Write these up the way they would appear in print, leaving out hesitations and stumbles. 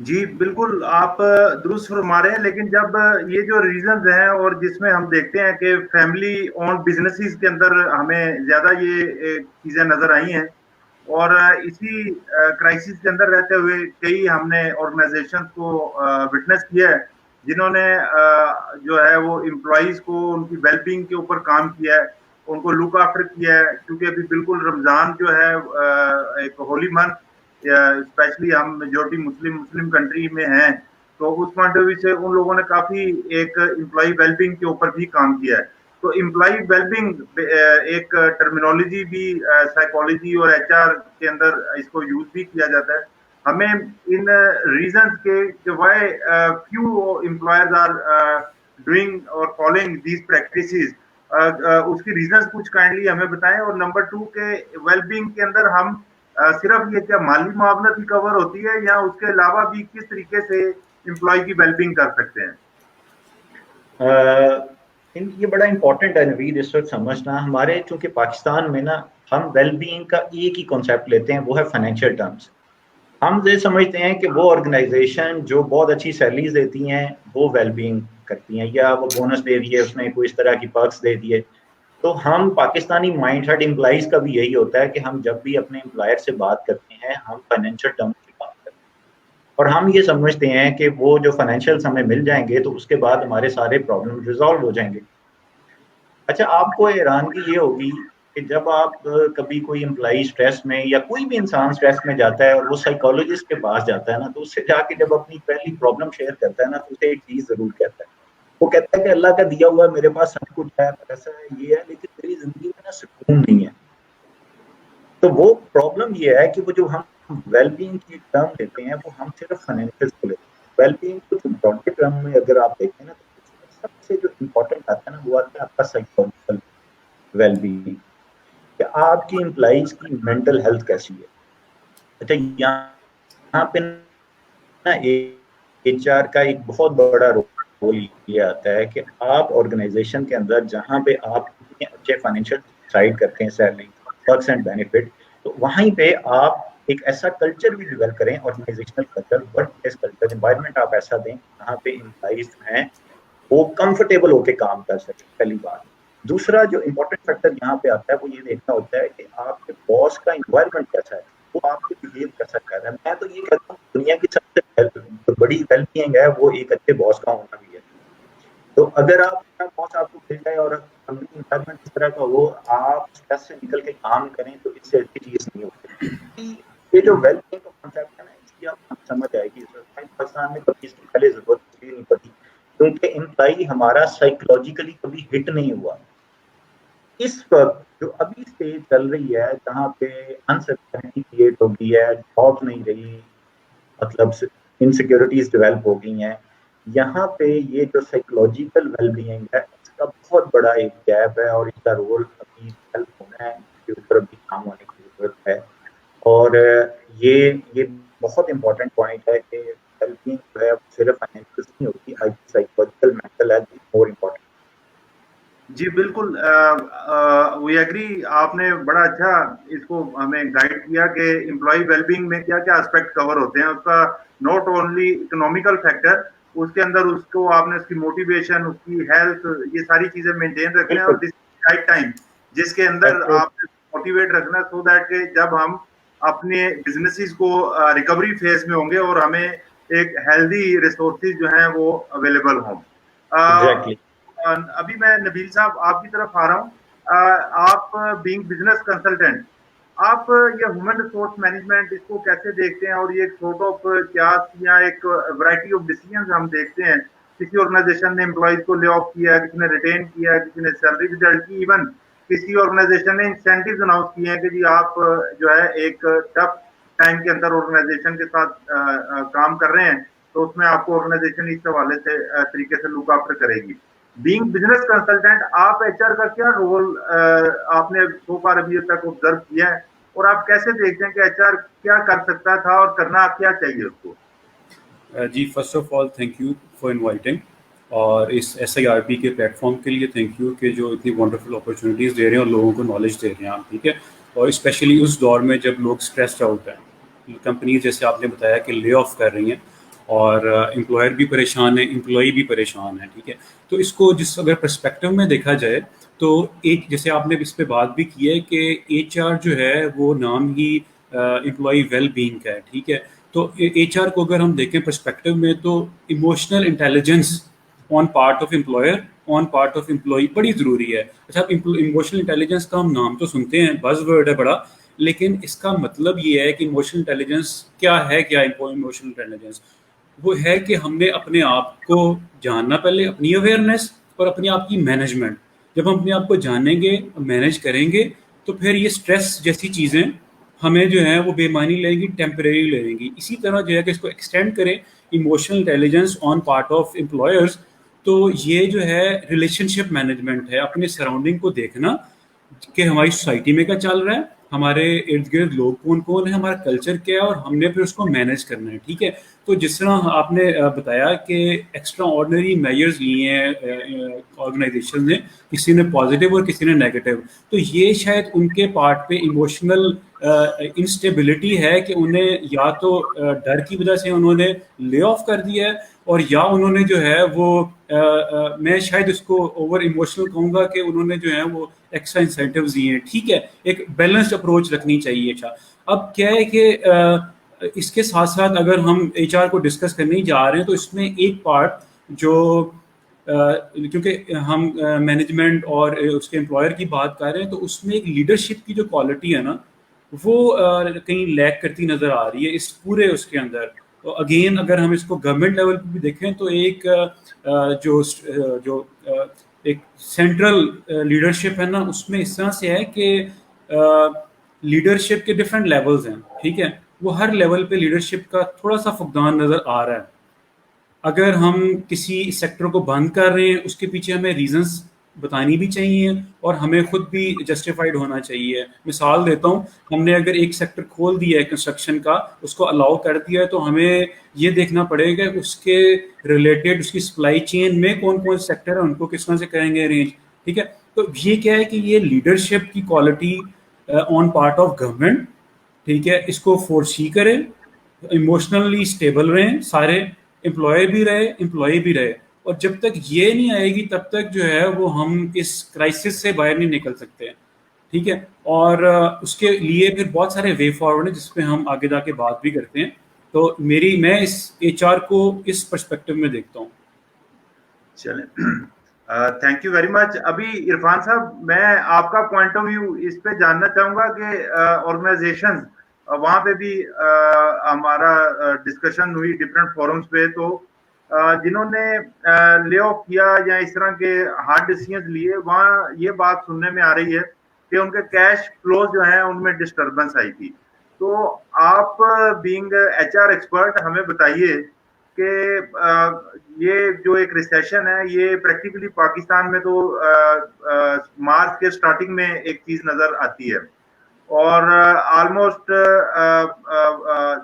جی بالکل آپ درست فرما رہے ہیں, لیکن جب یہ جو ریزنز ہیں اور جس میں ہم دیکھتے ہیں کہ فیملی اون بزنسز کے اندر ہمیں زیادہ یہ چیزیں نظر آئی ہیں, اور اسی کرائسس کے اندر رہتے ہوئے کئی ہم نے آرگنائزیشن کو وٹنس کیا ہے جنہوں نے جو ہے وہ امپلائیز کو ان کی ویل بینگ کے اوپر کام کیا ہے, ان کو لک آفٹر کیا ہے, کیونکہ ابھی بالکل رمضان جو ہے ایک ہولی منتھ, اسپیشلی ہم میجورٹی مسلم کنٹری میں ہیں, تو اس پوائنٹ آف ویو سے ان لوگوں نے کافی ایک امپلائی ویل بینگ کے اوپر بھی کام کیا ہے. تو امپلائی ویل بینگ ایک ٹرمینالوجی بھی سائیکالوجی اور ایچ آر کے اندر اس کو یوز بھی کیا جاتا ہے. ہمیں ان ریزنز کے why few employers are doing اور فالوئنگ دیز پریکٹسز, اس کی ریزنز کچھ کائنڈلی ہمیں بتائیں. اور نمبر 2 کے ویل بینگ کے اندر ہم صرف یہ کیا مالی معاونت ہی کور ہوتی ہے یا اس کے علاوہ بھی کس طریقے سے امپلائی کی ویل بینگ کر سکتے ہیں؟ یہ بڑا امپورٹنٹ ہے نوید اس وقت سمجھنا. ہمارے چونکہ پاکستان میں نا ہم ویل بینگ کا ایک ہی کانسیپٹ لیتے ہیں, وہ ہے فائنینشیل ٹرمز. ہم یہ سمجھتے ہیں کہ وہ آرگنائزیشن جو بہت اچھی سیلریز دیتی ہیں وہ ویل بینگ کرتی ہیں, یا وہ بونس دے دیے, اس میں کوئی اس طرح کی پرکس دے دیے. تو ہم پاکستانی مائنڈ سیٹ امپلائیز کا بھی یہی ہوتا ہے کہ ہم جب بھی اپنے امپلائر سے بات کرتے ہیں ہم فائنینشیل ٹرمز کی بات کرتے ہیں, اور ہم یہ سمجھتے ہیں کہ وہ جو فائنینشیل ہمیں مل جائیں گے تو اس کے بعد ہمارے سارے پرابلم ریزالو ہو جائیں گے. اچھا, آپ کو حیرانگی یہ ہوگی کہ جب آپ کبھی کوئی امپلائی اسٹریس میں یا کوئی بھی انسان اسٹریس میں جاتا ہے اور وہ سائیکالوجسٹ کے پاس جاتا ہے نا, تو اس سے جا کے جب اپنی پہلی پرابلم شیئر کرتا ہے نا تو اسے ایک چیز ضرور کہتا ہے. وہ کہتا ہے کہ اللہ کا دیا ہوا میرے پاس سب کچھ ہے, پیسہ ہے, یہ ہے, لیکن میری زندگی میں نا سکون نہیں ہے. تو وہ پرابلم یہ ہے کہ وہ جو ہم ویل بینگ کی ٹرم لیتے ہیں وہ ہم صرف فائنینشیل کو لیتے ہیں. ویل بینگ کچھ براڈر ٹرم میں اگر آپ دیکھیں نا تو سب سے جو امپورٹنٹ آتا ہے نا وہ آتا ہے آپ کا سائیکولوجیکل ویل بینگ, کہ آپ کی امپلائیز کی مینٹل ہیلتھ کیسی ہے. اچھا, یہاں پہ نا ایچ آر کا ایک بہت بڑا رول یہ آتا ہے کہ آپ آرگنائزیشن کے اندر جہاں پہ آپ اتنے اچھے فائنینشیل ڈیسائیڈ کرتے ہیں سیلری, پرکس اینڈ بینیفٹ, تو وہیں پہ آپ ایک ایسا کلچر بھی ڈیولپ کریں, organizational culture, work place culture, environment آپ ایسا دیں جہاں پہ امپلائیز جو ہیں وہ کمفرٹیبل ہو کے کام کر سکیں, پہلی بات. دوسرا جو امپورٹنٹ فیکٹر یہاں پہ آتا ہے وہ یہ دیکھنا ہوتا ہے کہ آپ کے باس کا انوائرمنٹ کیسا ہے, وہ آپ سے بہیو کیسا کر رہا ہے. میں تو یہ کہتا ہوں دنیا کی سب سے بڑی ویل بینگ ہے وہ ایک اچھے باس کا ہونا بھی ہے. تو اگر آپ کا باس آپ کو مل جائے اور انوائرمنٹ اس طرح کا ہو, آپ اسٹریس سے نکل کے کام کریں, تو اس سے اچھی چیز نہیں ہوتی. یہ جو ویل بینگ کا کانسیپٹ ہے نا, اس کی آپ سمجھ آئے گی. پاکستان میں کبھی اس کی پہلے ضرورت نہیں پڑی, کیونکہ امپلائی ہمارا سائیکولوجیکلی کبھی ہٹ نہیں ہوا. اس وقت جو ابھی اسٹیج چل رہی ہے جہاں پہ انسرٹینٹی کریٹ ہو گئی ہے, جاب نہیں رہی, مطلب انسیکیورٹیز ڈیولپ ہو گئی ہیں, یہاں پہ یہ جو سائیکولوجیکل ویل بینگ ہے اس کا بہت بڑا ایک گیپ ہے, اور اس کا رول ابھی ہیلپ ہونا ہے, اس کے اوپر ابھی کام ہونے کی ضرورت ہے. اور یہ بہت امپورٹنٹ پوائنٹ ہے کہ ویل بینگ جو ہے صرف فائنینشیل نہیں ہوتی, psychological mental health is more important. جی بالکل, وی ایگری. آپ نے بڑا اچھا اس کو ہمیں گائیڈ کیا کہ امپلائی ویل بینگ میں کیا کیا اسپیکٹ کور ہوتے ہیں. اس کا ناٹ اونلی اکنامیکل فیکٹر, اس کے اندر اس کو آپ نے اس کی موٹیویشن, اس کی ہیلتھ, یہ ساری چیزیں مینٹین رکھنا ہے, اور دس رائٹ ٹائم جس کے اندر آپ موٹیویٹ رکھنا, سو دیٹ کہ جب ہم اپنے بزنسز کو ریکوری فیز میں ہوں گے اور ہمیں ایک ہیلدی ریسورسز جو ہیں وہ اویلیبل ہوں. ابھی میں نبیل صاحب آپ کی طرف آ رہا ہوں. آپ بینگ بزنس کنسلٹنٹ, آپ یہ ہیومن ریسورس مینجمنٹ اس کو کیسے دیکھتے ہیں, اور یہ ایک سورٹ آف کیاس یا ایک ورائٹی آف ڈیسیژنز ہم دیکھتے ہیں. کسی آرگنائزیشن نے امپلائیز کو لے آف کیا ہے, کسی نے ریٹین کیا ہے, کسی نے سیلری ریزلٹ کی, ایون کسی آرگنائزیشن نے انسینٹیوز اناؤنس کیے ہیں کہ جی آپ جو ہے ایک ٹف ٹائم کے اندر آرگنائزیشن کے ساتھ کام کر رہے ہیں, تو اس میں آپ کو آرگنائزیشن اس حوالے سے طریقے سے لک آفٹر کرے گی. بینگ بزنس کنسلٹنٹ, آپ ایچ آر کا کیا رول آپ نے سو فار ابھی تک آبزرو کیا ہے, اور آپ کیسے دیکھتے ہیں کہ ایچ آر کیا کر سکتا تھا اور کرنا کیا چاہیے اس کو؟ جی first of all thank you for inviting, اور اس ایس آئی آر پی کے پلیٹ فارم کے لیے تھینک یو کہ جو اتنی ونڈرفل اپرچونیٹیز دے رہے ہیں اور لوگوں کو نالج دے رہے ہیں آپ. ٹھیک ہے, اور اسپیشلی اس دور میں جب لوگ اسٹریسڈ آؤٹ ہیں, کمپنیز جیسے آپ نے بتایا کہ لے آف کر رہی ہیں, اور امپلائر بھی پریشان ہے, امپلائی بھی پریشان ہے. ٹھیک ہے, تو اس کو جس اگر پرسپیکٹو میں دیکھا جائے تو ایک جیسے آپ نے اس پہ بات بھی کی ہے کہ ایچ آر جو ہے وہ نام ہی امپلائی ویل بینگ کا ہے. ٹھیک ہے, تو ایچ آر کو اگر ہم دیکھیں پرسپیکٹو میں تو emotional intelligence on part of employer on part of employee بڑی ضروری ہے. اچھا, ایموشنل انٹیلیجنس کا ہم نام تو سنتے ہیں, بز ورڈ ہے بڑا, لیکن اس کا مطلب یہ ہے کہ ایموشنل انٹیلیجنس کیا ہے. کیا ایموشنل انٹیلیجنس وہ ہے کہ ہم نے اپنے آپ کو جاننا, پہلے اپنی اویئرنیس اور اپنے آپ کی مینجمنٹ. جب ہم اپنے آپ کو جانیں گے, مینیج کریں گے, تو پھر یہ اسٹریس جیسی چیزیں ہمیں جو ہیں وہ بے معنی لیں گی, ٹیمپریری لیں گی. اسی طرح جو ہے کہ اس کو ایکسٹینڈ کریں emotional intelligence on part of employers, تو یہ جو ہے ریلیشن شپ مینجمنٹ ہے, اپنے سراؤنڈنگ کو دیکھنا کہ ہماری سوسائٹی میں کیا چل رہا ہے, ہمارے ارد گرد لوگ کون کون ہیں, ہمارا کلچر کیا ہے, اور ہم نے پھر اس کو مینیج کرنا ہے. ٹھیک ہے, تو جس طرح آپ نے بتایا کہ ایکسٹرا آرڈنری میجرز لیے ہیں آرگنائزیشن نے, کسی نے پازیٹیو اور کسی نے نیگیٹو, تو یہ شاید ان کے پارٹ پہ ایموشنل انسٹیبلٹی ہے کہ انہیں یا تو ڈر کی وجہ سے انہوں نے لے آف کر دیا ہے, اور یا انہوں نے جو ہے وہ میں شاید اس کو اوور ایموشنل کہوں گا کہ انہوں نے جو ہے وہ ایکسٹرا انسینٹیوز دیے ہیں. ٹھیک ہے, ایک بیلنسڈ اپروچ رکھنی چاہیے. اچھا, اب کیا ہے کہ اس کے ساتھ ساتھ اگر ہم ایچ آر کو ڈسکس کرنے جا رہے ہیں تو اس میں ایک پارٹ جو کیونکہ ہم مینجمنٹ اور اس کے امپلائر کی بات کر رہے ہیں, تو اس میں ایک لیڈرشپ کی جو کوالٹی ہے نا وہ کہیں لیک کرتی نظر آ رہی ہے اس پورے اس کے اندر. تو اگین اگر ہم اس کو گورنمنٹ لیول پہ بھی دیکھیں تو ایک جو ایک سینٹرل لیڈرشپ ہے نا, اس میں اس طرح سے ہے کہ لیڈرشپ کے ڈفرینٹ لیولز ہیں. ٹھیک ہے, وہ ہر لیول پہ لیڈرشپ کا تھوڑا سا فقدان نظر آ رہا ہے. اگر ہم کسی سیکٹر کو بند کر رہے ہیں, اس کے پیچھے ہمیں ریزنس بتانی بھی چاہیے اور ہمیں خود بھی جسٹیفائڈ ہونا چاہیے. مثال دیتا ہوں, ہم نے اگر ایک سیکٹر کھول دیا ہے کنسٹرکشن کا, اس کو الاؤ کر دیا ہے, تو ہمیں یہ دیکھنا پڑے گا اس کے ریلیٹڈ اس کی سپلائی چین میں کون کون سے سیکٹر ہیں, ان کو کس طرح سے کریں گے ارینج. ٹھیک ہے, تو یہ کیا ہے کہ یہ لیڈرشپ کی quality on part of government. ٹھیک ہے, اس کو فورسی کریں, ایموشنلی اسٹیبل رہیں, سارے امپلائر بھی رہے, امپلائی بھی رہے, اور جب تک یہ نہیں آئے گی تب تک جو ہے وہ ہم اس کرائسس سے باہر نہیں نکل سکتے. ٹھیک ہے, اور اس کے لیے پھر بہت سارے وے فارورڈ ہیں جس پہ ہم آگے جا کے بات بھی کرتے ہیں. تو میں اس ایچ آر کو اس پرسپیکٹو میں دیکھتا ہوں. چلیں, تھینک یو ویری مچ. ابھی عرفان صاحب, میں آپ کا پوائنٹ آف ویو اس پہ جاننا چاہوں گا کہ آرگنائزیشن وہاں پہ بھی ہمارا ڈسکشن ہوئی ڈفرینٹ فورمز پہ, تو جنہوں نے لے آف کیا یا اس طرح کے ہارڈ ڈیسیژنز لیے, وہاں یہ بات سننے میں آ رہی ہے کہ ان کے کیش فلوز جو ہیں ان میں ڈسٹربنس آئی تھی. تو آپ بینگ ایچ آر ایکسپرٹ ہمیں بتائیے کہ یہ جو ایک ریسیشن ہے یہ پریکٹیکلی پاکستان میں تو مارچ کے سٹارٹنگ میں ایک چیز نظر آتی ہے, اور almost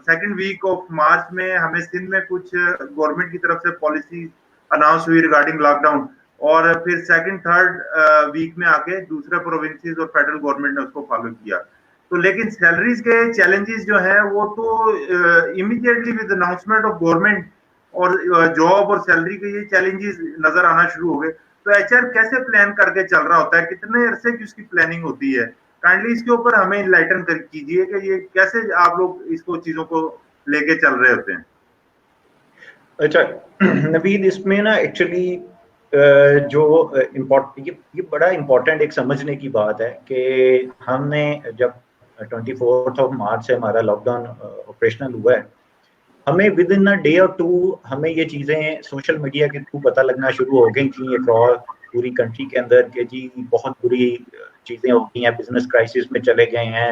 second week of March میں ہمیں سندھ میں کچھ گورنمنٹ کی طرف سے پالیسی اناؤنس ہوئی ریگارڈنگ لاک ڈاؤن, اور پھر سیکنڈ تھرڈ ویک میں آ کے دوسرے پروونسز اور فیڈرل گورنمنٹ نے اس کو فالو کیا. تو لیکن سیلریز کے چیلنجز جو ہیں وہ تو immediately with announcement of government اور جاب اور سیلری کے یہ چیلنجز نظر آنا شروع ہو گئے. تو ایچ آر کیسے پلان کر کے چل رہا ہوتا ہے, کتنے عرصے کی اس کی پلاننگ ہوتی ہے؟ کائنڈلی اس کے اوپر ہمیں انلائٹن کیجیے کہ یہ کیسے آپ لوگ اس کو چیزوں کو لے کے چل رہے ہوتے ہیں. اچھا نوید, اس میں نا ایکچولی جو یہ بڑا امپورٹنٹ ایک سمجھنے کی بات ہے کہ ہم نے جب 24 مارچ سے ہمارا لاک ڈاؤن آپریشنل ہوا ہے, ہمیں ود ان ڈے اور ٹو ہمیں یہ چیزیں سوشل میڈیا کے تھرو پتہ لگنا شروع ہو گئی تھیں اکراس پوری کنٹری کے اندر کہ جی بہت بری چیزیں ہو گئی ہیں, بزنس کرائسس میں چلے گئے ہیں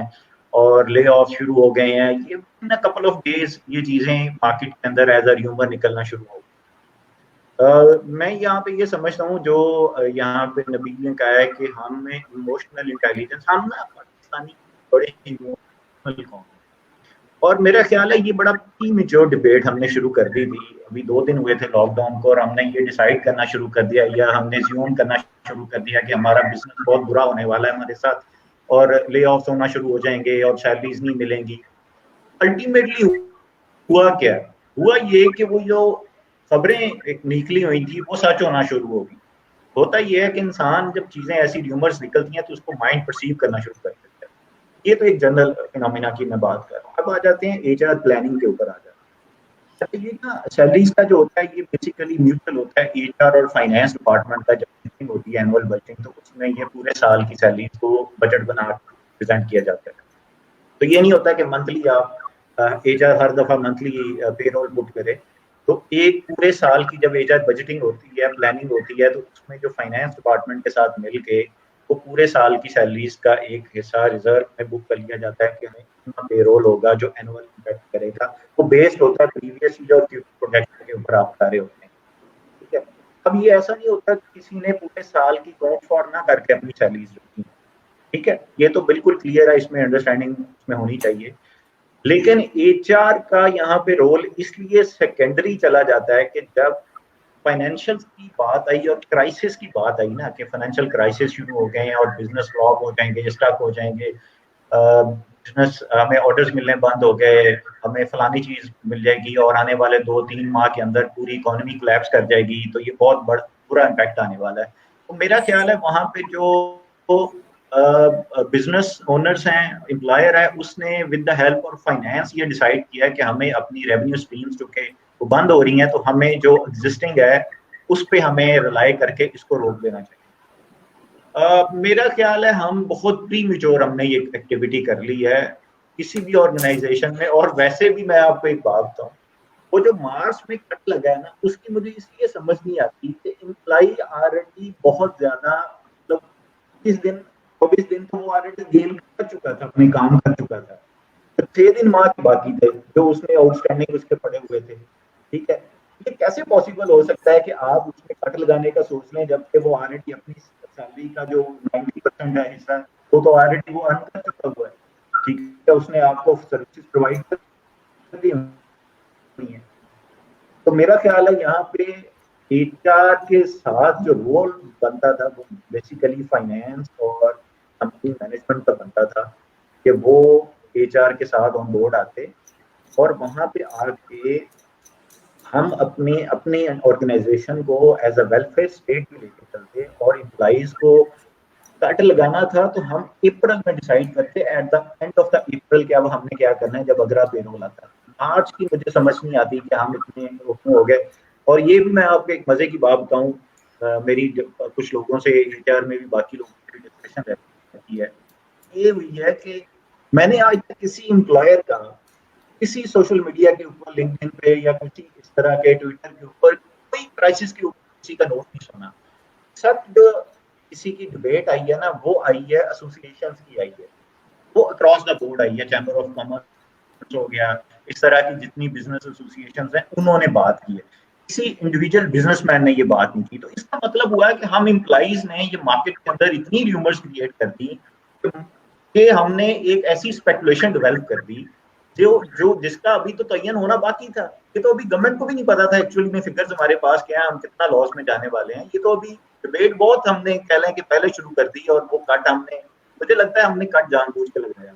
اور لے آف شروع ہو گئے ہیں. یہ ان کپل آف ڈیز یہ چیزیں مارکیٹ کے اندر ایز اے ریومر نکلنا شروع ہو گئی. میں یہاں پہ یہ سمجھتا ہوں جو یہاں پہ نبیل نے کہا ہے کہ ہم میں ایموشنل انٹیلیجنس, ہم نا پاکستانی بڑے ایموشنل قوم, اور میرا خیال ہے یہ بڑا پری میچور ڈبیٹ ہم نے شروع کر دی تھی. ابھی 2 دن ہوئے تھے لاک ڈاؤن کو, اور ہم نے یہ ڈیسائیڈ کرنا شروع کر دیا یا ہم نے زیوم کرنا شروع کر دیا کہ ہمارا بزنس بہت برا ہونے والا ہے ہمارے ساتھ, اور لے آف ہونا شروع ہو جائیں گے اور سیلریز نہیں ملیں گی. الٹیمیٹلی ہوا کیا, ہوا یہ کہ وہ جو خبریں ایک نکلی ہوئی تھی وہ سچ ہونا شروع ہو گئی. ہوتا یہ ہے کہ انسان جب چیزیں ایسی ریومرز نکلتی ہیں تو اس کو مائنڈ پرسیو کرنا شروع کر دیتا ہے. یہ تو ایک جنرل فینومینا کی میں بات کر رہا ہوں. اب آ جاتے ہیں ایچ آر پلاننگ کے اوپر. آ جاتے ہیں یہ نا سیلریز کا جو ہوتا ہے یہ بیسیکلی میوچل ہوتا ہے. ایچ آر اور فائنینس ڈپارٹمنٹ کا جب میٹنگ ہوتی ہے اینول بجٹنگ, تو اس میں یہ پورے سال کی سیلریز کو بجٹ بنا پریزنٹ کیا جاتا ہے. تو یہ نہیں ہوتا کہ منتھلی آپ ایچ آر ہر دفعہ منتھلی پے رول پٹ کرے. تو ایک پورے سال کی جب ایچ آر بجٹنگ ہوتی ہے, پلاننگ ہوتی ہے, تو اس میں جو فائنینس ڈپارٹمنٹ کے ساتھ مل کے وہ پورے سال کی سیلریز کا ایک حصہ ریزرو میں بک کر لیا جاتا ہے کہ ہمیں اتنا پے رول ہوگا جو اینول امپیکٹ کرے گا. وہ بیسڈ ہوتا ہے پریویس ایئر اور فیوچر پروجیکشن کے اوپر آپ بتا رہے ہوتے ہیں. ٹھیک ہے. اب یہ ایسا نہیں ہوتا کہ کسی نے پورے سال کی کاؤنٹ فار نہ کر کے اپنی سیلریز رکھی. ٹھیک ہے, یہ تو بالکل کلیئر ہے, اس میں انڈرسٹینڈنگ اس میں ہونی چاہیے. لیکن ایچ آر کا یہاں پہ رول اس لیے سیکنڈری چلا جاتا ہے کہ جب فائنینشیل کی بات آئی اور کرائسس کی بات آئی نا, کہ فائنینشیل کرائسس شروع ہو گئے ہیں اور بزنس لاک ہو جائیں گے, اسٹاک ہو جائیں گے, بزنس ہمیں آرڈرز ملنے بند ہو گئے, ہمیں فلانی چیز مل جائے گی اور آنے والے 2-3 ماہ کے اندر پوری اکانومی کولیپس کر جائے گی, تو یہ بہت برا امپیکٹ آنے والا ہے. تو میرا خیال ہے وہاں پہ جو بزنس اونرز ہیں, امپلائر ہے, اس نے with the help of finance یہ ڈیسائیڈ کیا کہ ہمیں اپنی ریونیو اسٹریمز جو کہ وہ بند ہو رہی ہیں, تو ہمیں جو ایگزسٹنگ ہے اس پہ ہمیں ریلائی کر کے اس کو روک دینا چاہیے. میرا خیال ہے ہم بہت پری میچور ہم نے یہ ایکٹیویٹی کر لی ہے کسی بھی آرگنائزیشن میں. اور ویسے بھی میں آپ کو ایک بات بتاؤں, وہ جو مارچ میں کٹ لگا ہے نا, اس کی مجھے اس لیے سمجھ نہیں آتی کہ امپلائی آلریڈی بہت زیادہ, مطلب 24 دن تو وہ آلریڈی گیل کر چکا تھا, اپنے کام کر چکا تھا. 6 دن ماہ کی باقی تھے جو اس میں آؤٹ اسٹینڈنگ اس کے پڑے ہوئے تھے. ٹھیک ہے, یہ کیسے پاسبل ہو سکتا ہے کہ آپ اس میں کٹ لگانے کا سوچ لیں جبکہ وہ آلریڈی اپنی سیلری کا جو 90% ہے حصہ وہ تو آلریڈی وہ ارن کر چکا ہوا ہے. ٹھیک ہے, اس نے آپ کو سروسز پرووائڈ کر دی ہے. تو میرا خیال ہے یہاں پہ ایچ آر کے ساتھ جو رول بنتا تھا وہ بیسیکلی فائنینس اور کمپنی مینجمنٹ کا بنتا تھا کہ وہ ایچ آر کے ساتھ آن بورڈ آتے اور وہاں پہ آ کے ہم اپنی آرگنائزیشن کو ایز اے ویلفیئر اسٹیٹ میں لے کے چلتے, اور امپلائیز کو کٹ لگانا تھا تو ہم اپریل میں ڈیسائیڈ کرتے at the end of the April کہ اب ہم نے کیا کرنا ہے جب اگلا پے رول آتا ہے. مارچ کی مجھے سمجھ نہیں آتی کہ ہم اتنے ہو گئے. اور یہ بھی میں آپ کو ایک مزے کی بات بتاؤں, میری کچھ لوگوں سے ایچ آر میں بھی باقی لوگوں سے ڈسکشن رہتی ہے, یہ ہوئی ہے کہ میں نے آج تک کسی امپلائر کا کسی سوشل میڈیا کے اوپر, لنکڈ ان پہ یا کسی اس طرح کے ٹویٹر کے اوپر کوئی کرائسس کے اوپر کسی کا نوٹ نہیں سنا. سب جو کسی کی ڈبیٹ آئی ہے نا, وہ آئی ہے ایسوسیشنز کی آئی ہے, وہ اکراس دا بورڈ آئی ہے. چیمبر آف کامرس ہو گیا, اس طرح کی جتنی بزنس ایسوسیشنز ہیں انہوں نے بات کی ہے, کسی انڈیویجول بزنس مین نے یہ بات نہیں کی. تو اس کا مطلب ہوا کہ ہم امپلائیز نے یہ مارکیٹ کے اندر اتنی ریومرز کریٹ کر دی کہ ہم نے ایک ایسی اسپیکولیشن ڈیولپ کر دی جو جس کا ابھی تو تعین ہونا باقی تھا. یہ تو ابھی گورنمنٹ کو بھی نہیں پتا تھا ایکچولی میں فگرز ہمارے پاس کیا ہے, ہم کتنا لاس میں جانے والے ہیں. یہ تو ابھی ڈبیٹ بہت ہم نے کہہ لیں کہ پہلے شروع کر دی, اور وہ کٹ ہم نے, مجھے لگتا ہے ہم نے کٹ جان بوجھ کے لگایا.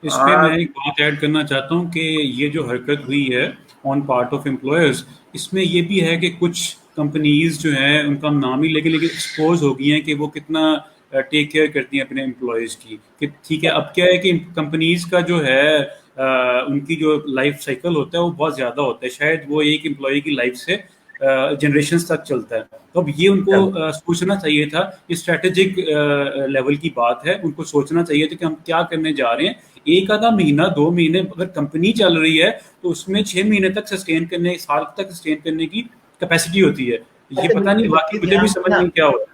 اس پہ میں ایک بات ایڈ کرنا چاہتا ہوں کہ یہ جو حرکت ہوئی ہے آن پارٹ آف امپلائرز, اس میں یہ بھی ہے کہ کچھ کمپنیز جو ہیں ان کا نام ہی لیکن ایکسپوز ہو گئی ہیں کہ وہ کتنا ٹیک کیئر کرتی ہیں اپنے امپلائیز کی. کہ ٹھیک ہے, اب کیا ہے کہ کمپنیز کا جو ہے ان کی جو لائف سائیکل ہوتا ہے وہ بہت زیادہ ہوتا ہے, شاید وہ ایک امپلائی کی لائف سے جنریشنز تک چلتا ہے. تو اب یہ ان کو سوچنا چاہیے تھا, یہ اسٹریٹجک لیول کی بات ہے, ان کو سوچنا چاہیے تھا کہ ہم کیا کرنے جا رہے ہیں. ایک آدھا مہینہ 2 مہینے اگر کمپنی چل رہی ہے تو اس میں 6 مہینے تک سسٹین کرنے, سال تک سسٹین کرنے کی کیپیسٹی ہوتی ہے. یہ پتہ نہیں واقعی مجھے بھی سمجھ نہیں کیا ہوتا.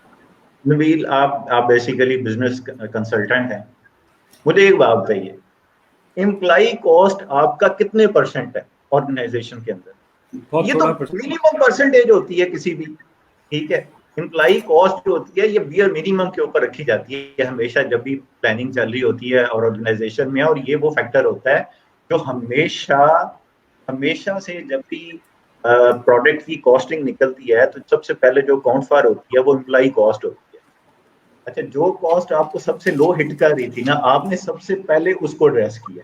نبیل, آپ بیسیکلی بزنس کنسلٹنٹ ہیں, مجھے ایک بات بتائیے, امپلائی کاسٹ آپ کا کتنے پرسنٹ ہے آرگنائزیشن کے اندر؟ یہ تو منیمم پرسنٹیج ہوتی ہے کسی بھی. ٹھیک ہے, امپلائی کاسٹ جو ہوتی ہے یہ بیئر منیمم کے اوپر رکھی جاتی ہے ہمیشہ جب بھی پلاننگ چل رہی ہوتی ہے اور آرگنائزیشن میں, اور یہ وہ فیکٹر ہوتا ہے جو ہمیشہ سے جب بھی پروڈکٹ کی کاسٹنگ نکلتی ہے تو سب سے پہلے جو اکاؤنٹ فار ہوتی ہے وہ امپلائی کاسٹ ہوتی ہے. اچھا, جو کاسٹ آپ کو سب سے لو ہٹ کر رہی تھی نا, آپ نے سب سے پہلے اس کو ایڈریس کیا.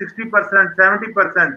60%, 70%,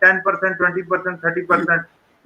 10%, 20%, 30%,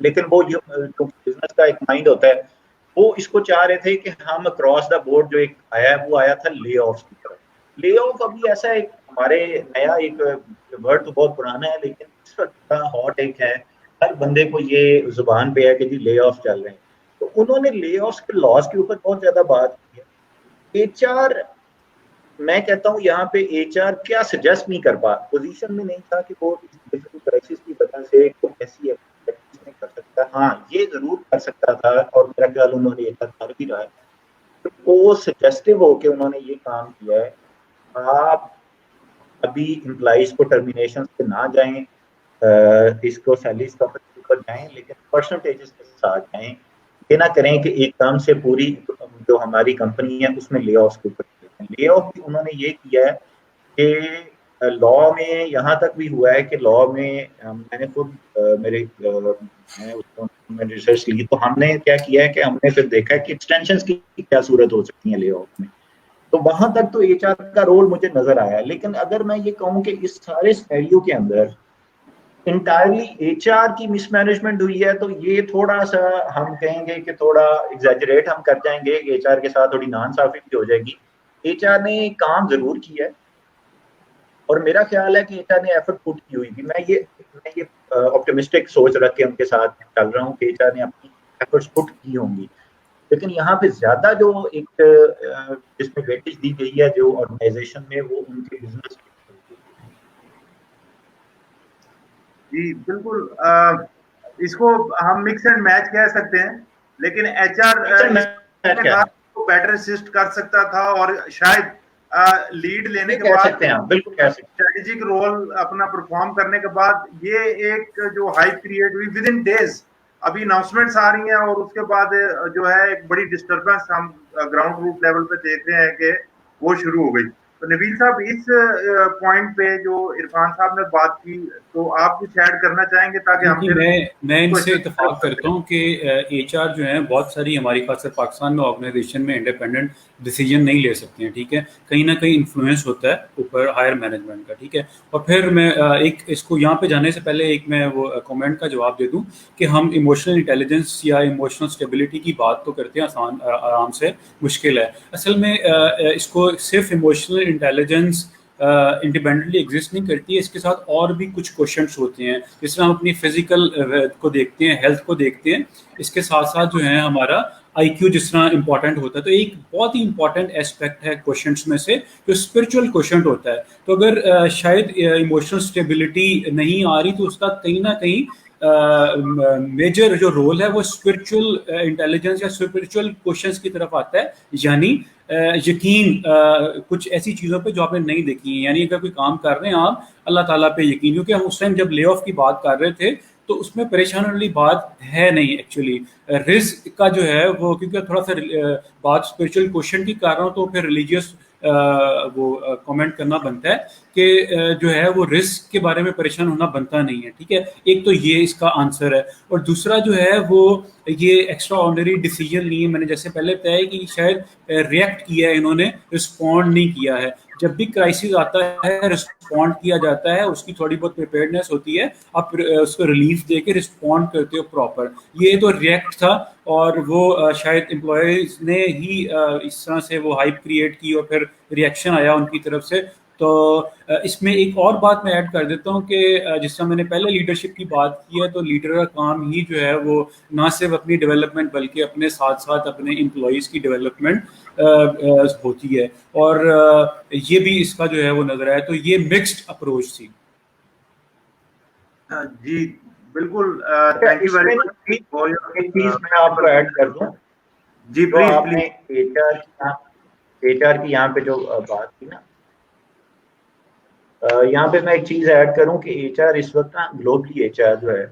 لیکن وہ جو بزنس کا ایک مائنڈ ہوتا ہے وہ اس کو چاہ رہے تھے کہ ہم اکراس دا بورڈ جو ایک آیا ہے وہ آیا تھا لے آف کی طرف. لے آف ابھی ایسا ایک ہمارے نیا ایک ورڈ تو بہت پرانا ہے لیکن اس وقت ہاٹ ایک ہے, ہر بندے کو یہ زبان پہ ہے کہ جی لے آف چل رہے ہیں. تو انہوں نے لے آف کے لاس کے اوپر بہت زیادہ بات کی ہے. ایچ آر میں کہتا ہوں یہاں پہ ایچ آر کیا سجیسٹ نہیں کر پا, پوزیشن میں نہیں تھا کہ وہ کرائسس کی وجہ سے کوئی ایسی نہیں کر سکتا. ہاں یہ ضرور کر سکتا تھا اور میرا خیال انہوں نے یہ کر بھی رہا ہے. وہ سجیسٹو ہو کے انہوں نے یہ کام کیا ہے. آپ ابھی امپلائیز کو ٹرمینیشن پہ نہ جائیں, اس کو سیلریز کا اوپر جائیں لیکن پرسنٹیجز کے ساتھ جائیں. یہ نہ کریں کہ ایک دم سے پوری جو ہماری کمپنی ہے اس میں لے آف کے اوپر. لے آف بھی انہوں نے یہ کیا ہے کہ لا میں یہاں تک بھی ہوا ہے کہ لا میں میں نے خود میں ریسرچ لی تو ہم نے کیا کیا ہے کہ ہم نے پھر دیکھا کہ ایکسٹینشنز کی کیا صورت ہو سکتی ہیں لے آف میں. تو وہاں تک تو ایچ آر کا رول مجھے نظر آیا. لیکن اگر میں یہ کہوں کہ اس سارے سینیریو کے اندر انٹائرلی ایچ آر کی مس مینجمنٹ ہوئی ہے تو یہ تھوڑا سا ہم کہیں گے کہ تھوڑا ایگزیجریٹ ہم کر جائیں گے. ایچ آر کے ساتھ تھوڑی ناانصافی بھی ہو جائے گی. ایچ آر نے کام ضرور کیا ہے اور میرا خیال ہے کہ ایچ آر نے ایفرٹ پٹ کی ہوئی تھی. میں یہ آپٹیمسٹک سوچ رکھ کے ان کے ساتھ چل رہا ہوں کہ ایچ آر نے اپنی ایفرٹس پٹ کی ہوں گی. لیکن یہاں پہ زیادہ جو ایک جس میں ویٹیج دی گئی ہے جو آرگنائزیشن میں وہ ان کے بزنس. جی بالکل, اس کو ہم مکس اینڈ میچ کہہ سکتے ہیں لیکن ایچ آر بیٹر اسسٹ کر سکتا تھا اور شاید لیڈ لینے کے بعد اسٹریٹجک رول اپنا پرفارم کرنے کے بعد یہ ایک جو ہائپ کریٹ ہوئی ود ان ڈیز. ابھی اناؤنسمنٹس آ رہی ہیں اور اس کے بعد جو ہے ایک بڑی ڈسٹربنس ہم گراؤنڈ روٹ لیول پہ دیکھ رہے ہیں کہ وہ شروع ہو گئی. تو نبیل صاحب اس پوائنٹ پہ جو عرفان صاحب نے بات کی تو آپ کچھ ایڈ کرنا چاہیں گے تاکہ ہم میں ان سے اتفاق کرتا ہوں کہ ایچ آر جو ہیں بہت ساری ہماری خاص کر پاکستان میں آرگنائزیشن میں انڈیپینڈنٹ ڈیسیجن نہیں لے سکتے ہیں. ٹھیک ہے, کہیں نہ کہیں انفلوئنس ہوتا ہے اوپر ہائر مینجمنٹ کا. ٹھیک ہے, اور پھر میں ایک اس کو یہاں پہ جانے سے پہلے ایک میں وہ کامنٹ کا جواب دے دوں کہ ہم ایموشنل انٹیلیجنس یا ایموشنل اسٹیبلٹی کی بات تو کرتے ہیں آسان آرام سے, مشکل ہے. اصل میں اس کو صرف ایموشنل انٹیلیجنس انڈیپینڈنٹلی ایگزسٹ نہیں کرتی ہے, اس کے ساتھ اور بھی کچھ کوشچنس ہوتے ہیں. جس طرح ہم اپنی فزیکل کو دیکھتے ہیں, ہیلتھ کو دیکھتے ہیں, اس کے ساتھ ساتھ جو ہے ہمارا آئی کیو جس طرح امپورٹنٹ ہوتا ہے. تو ایک بہت ہی امپورٹنٹ ایسپیکٹ ہے کوشچنس میں سے جو اسپرچل کوشچنٹ ہوتا ہے. تو اگر شاید ایموشنل اسٹیبلٹی نہیں آ رہی تو اس کا کہیں نہ کہیں میجر جو رول ہے وہ اسپرچل انٹیلیجنس یا اسپرچل کوشچنس کی طرف آتا ہے. یعنی یقین کچھ ایسی چیزوں پہ جو آپ نے نہیں دیکھی ہیں. یعنی اگر کوئی کام کر رہے ہیں آپ, اللہ تعالیٰ پہ یقین. کیونکہ ہم اس ٹائم جب لے آف کی بات کر رہے تھے تو اس میں پریشان والی بات ہے نہیں ایکچولی. رزق کا جو ہے وہ کیونکہ تھوڑا سا بات اسپرچل کوشچن کی کر رہا ہوں تو پھر ریلیجیس وہ کامنٹ کرنا بنتا ہے کہ جو ہے وہ رزق کے بارے میں پریشان ہونا بنتا نہیں ہے. ٹھیک ہے, ایک تو یہ اس کا آنسر ہے. اور دوسرا جو ہے وہ یہ ایکسٹرا آرڈنری ڈیسیجن نہیں ہے. میں نے جیسے پہلے بتایا کہ شاید ریئیکٹ کیا ہے انہوں نے, رسپونڈ نہیں کیا ہے. جب بھی کرائسس آتا ہے رسپونڈ کیا جاتا ہے, اس کی تھوڑی بہت پریپیئرنیس ہوتی ہے, آپ اس کو ریلیف دے کے رسپونڈ کرتے ہو پراپر. یہ تو ریئیکٹ تھا اور وہ شاید امپلائیز نے ہی اس طرح سے وہ ہائپ کریٹ کی اور پھر ریئیکشن آیا ان کی طرف سے. تو اس میں ایک اور بات میں ایڈ کر دیتا ہوں کہ جس طرح میں نے پہلے لیڈرشپ کی بات کی ہے تو لیڈر کا کام ہی جو ہے وہ نہ صرف اپنی ڈیولپمنٹ بلکہ اپنے ساتھ ساتھ اپنے امپلائیز کی ڈیولپمنٹ ہوتی ہے. اور یہ بھی اس کا جو ہے وہ نظر آیا. تو یہ مکسڈ اپروچ تھی. جی بالکل, تھینک یو ویری مچ. ایک چیز میں آپ کو ایڈ کر دوں. جی جو آپ پلیز نے ایچ آر کی یہاں پہ جو بات کی نا, یہاں پہ میں ایک چیز ایڈ کروں کہ ایچ آر اس وقت نا گلوبلی ایچ آر جو ہے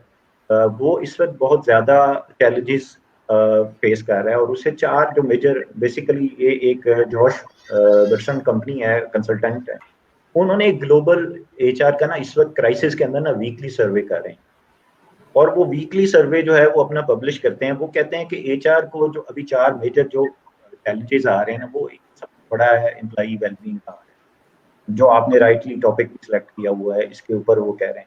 وہ اس وقت بہت زیادہ چیلنجز فیس کر رہا ہے. اور اسے چار جو میجر بیسیکلی یہ ایک جوش درشن کمپنی ہے, کنسلٹنٹ ہے, انہوں نے ایک گلوبل ایچ آر کا نا اس وقت کرائسس کے اندر نا ویکلی سروے کر رہے ہیں. اور وہ ویکلی سروے جو ہے وہ اپنا پبلش کرتے ہیں. وہ کہتے ہیں کہ ایچ آر کو جو ابھی چار میجر جو چیلنجز آ رہے ہیں نا, وہ سب سے بڑا ہے امپلائی ویل بینگ کا, جو آپ نے رائٹلی ٹاپک سلیکٹ کیا ہوا ہے اس کے اوپر وہ کہہ رہے ہیں.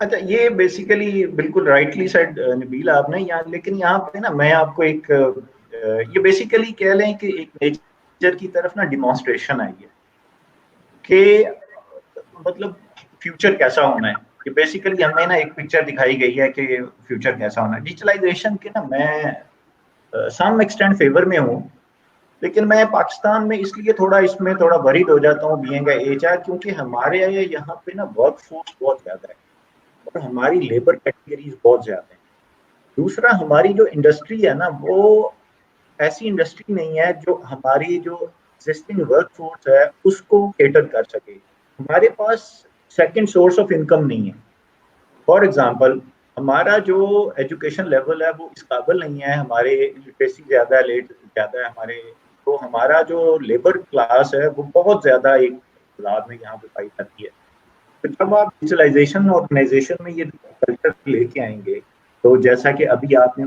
اچھا یہ بیسیکلی بالکل رائٹلی سیڈ نبیل آپ نے یہاں، لیکن یہاں پہ نا میں آپ کو ایک یہ بیسیکلی کہہ لیں کہ ایک نیچر کی طرف نا ڈیمانسٹریشن آئی ہے کہ مطلب فیوچر کیسا ہونا ہے. کہ بیسیکلی ہمیں نا ایک پکچر دکھائی گئی ہے کہ فیوچر کیسا ہونا ہے. ڈیجیٹلائزیشن کے نا میں سم ایکسٹینٹ فیور میں ہوں، لیکن میں پاکستان میں اس لیے اس میں تھوڑا وریڈ ہو جاتا ہوں بینگ اے ایچ آر، کیونکہ ہمارے یہاں پہ نا ورک فورس بہت زیادہ ہے اور ہماری لیبر کیٹیگریز بہت زیادہ ہیں. دوسرا ہماری جو انڈسٹری ہے نا وہ ایسی انڈسٹری نہیں ہے جو ہماری جو ایگزسٹنگ ورک فورس ہے اس کو کیٹر کر سکے. ہمارے پاس سیکنڈ سورس آف انکم نہیں ہے. فار ایگزامپل ہمارا جو ایجوکیشن لیول ہے وہ اس قابل نہیں ہے، ہمارے لٹریسی زیادہ ہے، لیٹ زیادہ ہے ہمارے، تو ہمارا جو لیبر کلاس ہے وہ بہت زیادہ ایک تعداد میں یہاں پہ پائی جاتی ہے. تو جب آپ ڈیجیٹلائزیشن آرگنائزیشن میں یہ کلچر لے کے آئیں گے تو جیسا کہ ابھی آپ نے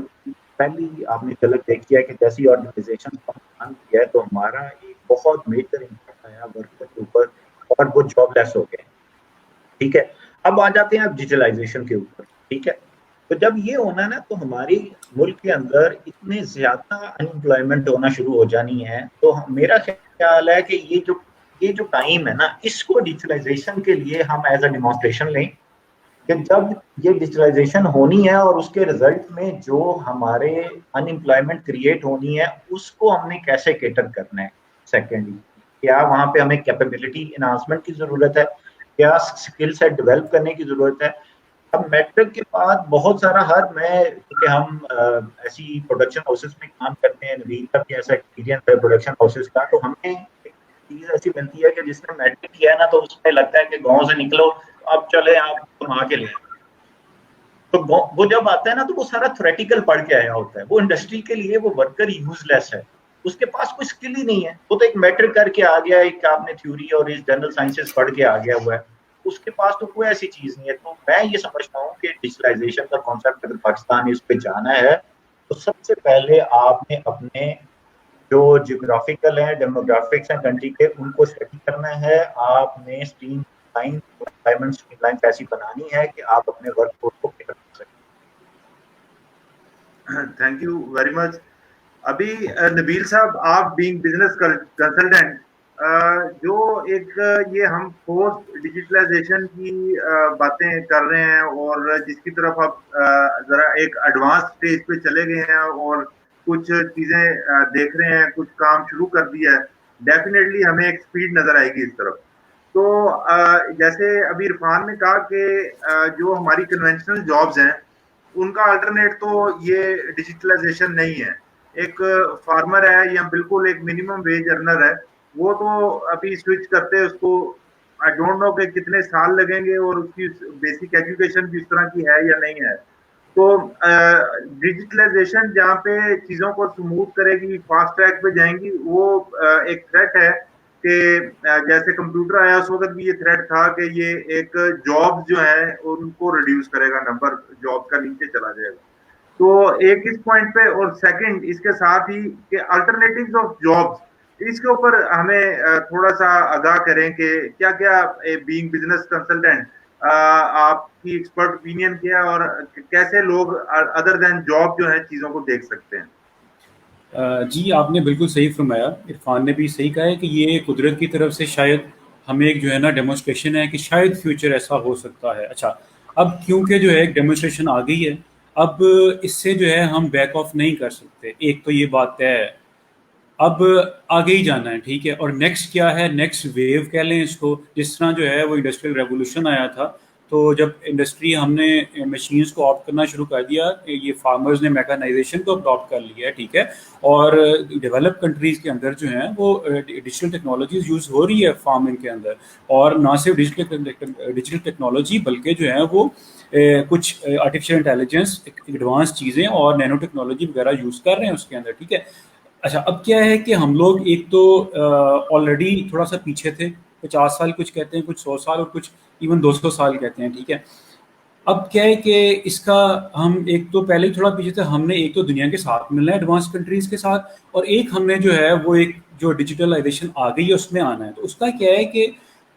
پہلی آپ نے جھلک دیکھی ہے کہ جیسی آرگنائزیشن کو کام کیا ہے تو ہمارا ایک بہت میجر امپیکٹ آیا ورکر کے اوپر اور وہ جاب لیس ہو گئے. ٹھیک ہے، اب آ جاتے ہیں آپ ڈیجیٹلائزیشن کے اوپر. ٹھیک ہے، تو جب یہ ہونا ہے نا تو ہماری ملک کے اندر اتنے زیادہ انمپلائمنٹ ہونا شروع ہو جانی ہے. تو میرا خیال ہے کہ یہ جو ٹائم ہے نا اس کو ڈیجیٹلائزیشن کے لیے ہم ایز اے ڈیمانسٹریشن لیں کہ جب یہ ڈیجیٹلائزیشن ہونی ہے اور اس کے رزلٹ میں جو ہمارے انمپلائمنٹ کریٹ ہونی ہے اس کو ہم نے کیسے کیٹر کرنا ہے. سیکنڈلی کیا وہاں پہ ہمیں کیپیبلٹی انہانسمنٹ کی ضرورت ہے، کیا اسکل سیٹ ڈیولپ کرنے کی ضرورت ہے. اب میٹرک کے بعد بہت سارا میں کہ ہم ایسی پروڈکشن ہاؤسز میں کام کرتے ہیں، نبیل کا بھی ایسا ایکسپیرینس ہے پروڈکشن ہاؤسز کا، تو ہمیں چیز ایسی ملتی ہے کہ جس نے میٹرک کیا ہے نا تو اس میں لگتا ہے کہ گاؤں سے نکلو اب چلے آپ کما کے لیں. تو وہ جب آتا ہے نا تو وہ سارا تھریٹیکل پڑھ کے آیا ہوتا ہے، وہ انڈسٹری کے لیے وہ ورکر یوز لیس ہے، اس کے پاس کوئی اسکل ہی نہیں ہے. وہ تو ایک میٹرک کر کے آ گیا، ایک آپ نے تھیوری اور جنرل سائنسز پڑھ کے آ گیا ہوا ہے، اس کے پاس تو کوئی ایسی چیز نہیں ہے. تو میں یہ سمجھتا ہوں کہ ڈیجیٹلائزیشن کا کانسیپٹ اگر پاکستان اس پہ جانا ہے تو سب سے پہلے آپ نے اپنے جو جیوگرافیکل ہیں ڈیموگرافکس ہیں کنٹری کے ان کو اسٹڈی کرنا ہے. آپ نے اسٹریم لائن ایسی بنانی ہے کہ آپ اپنے ورک فورس کو کیٹر کر سکیں. تھینک یو ویری مچ. ابھی نبیل صاحب آپ بینگ بزنس کنسلٹنٹ جو ایک یہ ہم پوسٹ ڈیجیٹلائزیشن کی باتیں کر رہے ہیں اور جس کی طرف آپ ذرا ایک ایڈوانس اسٹیج پہ چلے گئے ہیں اور کچھ چیزیں دیکھ رہے ہیں، کچھ کام شروع کر دیا ہے، ڈیفینیٹلی ہمیں ایک اسپیڈ نظر آئے گی اس طرف. تو جیسے ابھی عرفان نے کہا کہ جو ہماری کنونشنل جابز ہیں ان کا الٹرنیٹ تو یہ ڈیجیٹلائزیشن نہیں ہے. ایک فارمر ہے یا بالکل ایک منیمم ویج ارنر ہے، وہ تو ابھی سوئچ کرتے اس کو آئی ڈونٹ نو کہ کتنے سال لگیں گے اور اس کی بیسک ایجوکیشن بھی اس طرح کی ہے یا نہیں ہے. تو ڈیجیٹلائزیشن جہاں پہ چیزوں کو سموتھ کرے گی، فاسٹ ٹریک پہ جائیں گی، وہ ایک تھریٹ ہے کہ جیسے کمپیوٹر آیا اس وقت بھی یہ تھریٹ تھا کہ یہ ایک جاب جو ہے ان کو ریڈیوس کرے گا، نمبر جاب کا نیچے چلا جائے گا. تو ایک اس پوائنٹ پہ، اور سیکنڈ اس کے ساتھ ہی کہ الٹرنیٹیوز آف جابس، اس کے اوپر ہمیں تھوڑا سا آگاہ کریں کہ کیا کیا بینگ بزنس کنسلٹنٹ آپ کی ایکسپرٹ اوپینین کیا اور کیسے لوگ ادر دین جاب جو ہے چیزوں کو دیکھ سکتے ہیں. جی آپ نے بالکل صحیح فرمایا، عرفان نے بھی صحیح کہا ہے کہ یہ قدرت کی طرف سے شاید ہمیں ایک جو ہے نا ڈیمونسٹریشن ہے کہ شاید فیوچر ایسا ہو سکتا ہے. اچھا اب کیونکہ جو ہے ایک ڈیمونسٹریشن آ گئی ہے، اب اس سے جو ہے ہم بیک آف نہیں کر سکتے، ایک تو یہ بات طے ہے، اب آگے ہی جانا ہے. ٹھیک ہے، اور نیکسٹ کیا ہے، نیکسٹ ویو کہہ لیں اس کو. جس طرح جو ہے وہ انڈسٹریل ریولوشن آیا تھا، تو جب انڈسٹری ہم نے مشینز کو آپٹ کرنا شروع کر دیا، یہ فارمرز نے میکانائزیشن کو اڈاپٹ کر لیا ہے. ٹھیک ہے، اور ڈیولپ کنٹریز کے اندر جو ہیں وہ ڈیجیٹل ٹیکنالوجیز یوز ہو رہی ہے فارمنگ کے اندر، اور نہ صرف ڈیجیٹل ٹیکنالوجی بلکہ جو ہے وہ کچھ آرٹیفیشیل انٹیلیجنس ایڈوانس چیزیں اور نینو ٹیکنالوجی وغیرہ یوز کر رہے ہیں اس کے اندر. ٹھیک ہے، اچھا اب کیا ہے کہ ہم لوگ ایک تو آلریڈی تھوڑا سا پیچھے تھے، 50 سال کچھ کہتے ہیں، کچھ 100 سال اور کچھ ایون 200 سال کہتے ہیں. ٹھیک ہے، اب کیا ہے کہ اس کا ہم ایک تو پہلے ہی تھوڑا پیچھے تھے، ہم نے ایک تو دنیا کے ساتھ ملنا ہے ایڈوانس کنٹریز کے ساتھ، اور ایک ہم نے جو ہے وہ ایک جو ڈیجیٹلائزیشن آ گئی ہے اس میں آنا ہے. تو اس کا کیا ہے کہ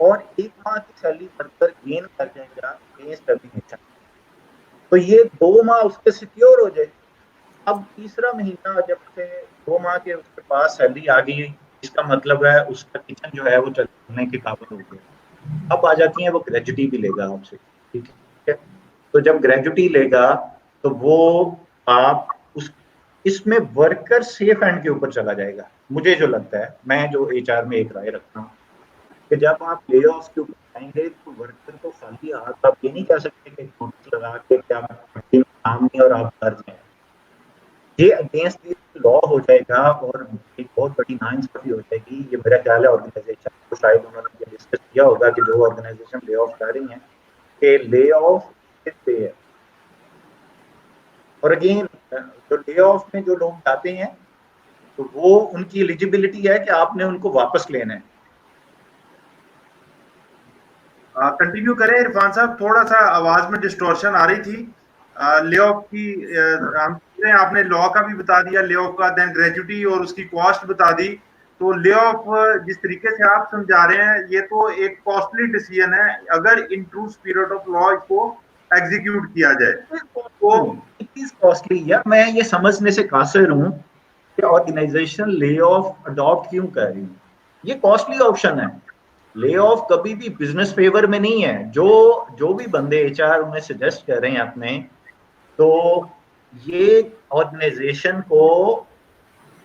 اور 1 ماہ کی سیلری ورکر گین کر جائے گا اگینسٹ ٹرمینیشن، تو یہ 2 ماہ اس کے سیکیور ہو جائے. اب تیسرا مہینہ جب سے 2 ماہ کے اس کے پاس سیلری آ گئی، اس کا مطلب ہے اس کا کچن جو ہے وہ چلنے کے قابل ہو گیا. اب آ جاتی ہیں وہ گریجوٹی بھی لے گا آپ سے، ٹھیک ہے. تو جب گریجوٹی لے گا تو وہ آپ اس میں ورکر سیف اینڈ کے اوپر چلا جائے گا. مجھے جو لگتا ہے، میں جو ایچ آر میں ایک رائے رکھتا ہوں کہ جب آپ لے آف کے اوپر آئیں گے تو ورکر کو خالی ہاتھ آپ یہ نہیں کہہ سکتے کہ نوٹس لگا کے کیا کام نہیں اور آپ کر جائیں. یہ اگینسٹ لا ہو جائے گا اور ایک بہت بڑی ناانصافی ہو جائے گی. یہ میرا خیال ہے آرگنائزیشن کو شاید انہوں نے یہ ڈسکس کیا ہوگا کہ جو آرگنائزیشن لے آف کر رہی ہیں کہ لے آف پہ ہے. اور اگین جو لے آف میں جو لوگ جاتے ہیں تو وہ ان کی ایلیجیبلٹی ہے کہ آپ نے ان کو واپس لینا ہے. کنٹینیو کریں عرفان صاحب، تھوڑا سا آواز میں ڈسٹورشن آ رہی تھی. لے آف کی آپ نے لا کا بھی بتا دیا، لے آف کا، دین گریجوٹی اور اس کی کاسٹ بتا دی. تو لے آف جس طریقے سے آپ سمجھا رہے ہیں یہ تو ایک کاسٹلی ڈیسیژن ہے اگر in true spirit of law اس کو ایگزیکیوٹ کیا جائے. کاسٹلی ہے، میں یہ سمجھنے سے قاصر ہوں کہ آرگنائزیشن لے آف اڈاپٹ کیوں کر رہی ہے. یہ کاسٹلی آپشن ہے. لے آف کبھی بھی بزنس فیور میں نہیں ہے. جو بھی بندے ایچ آر انہیں سجیسٹ کر رہے ہیں اپنے، تو یہ آرگنائزیشن کو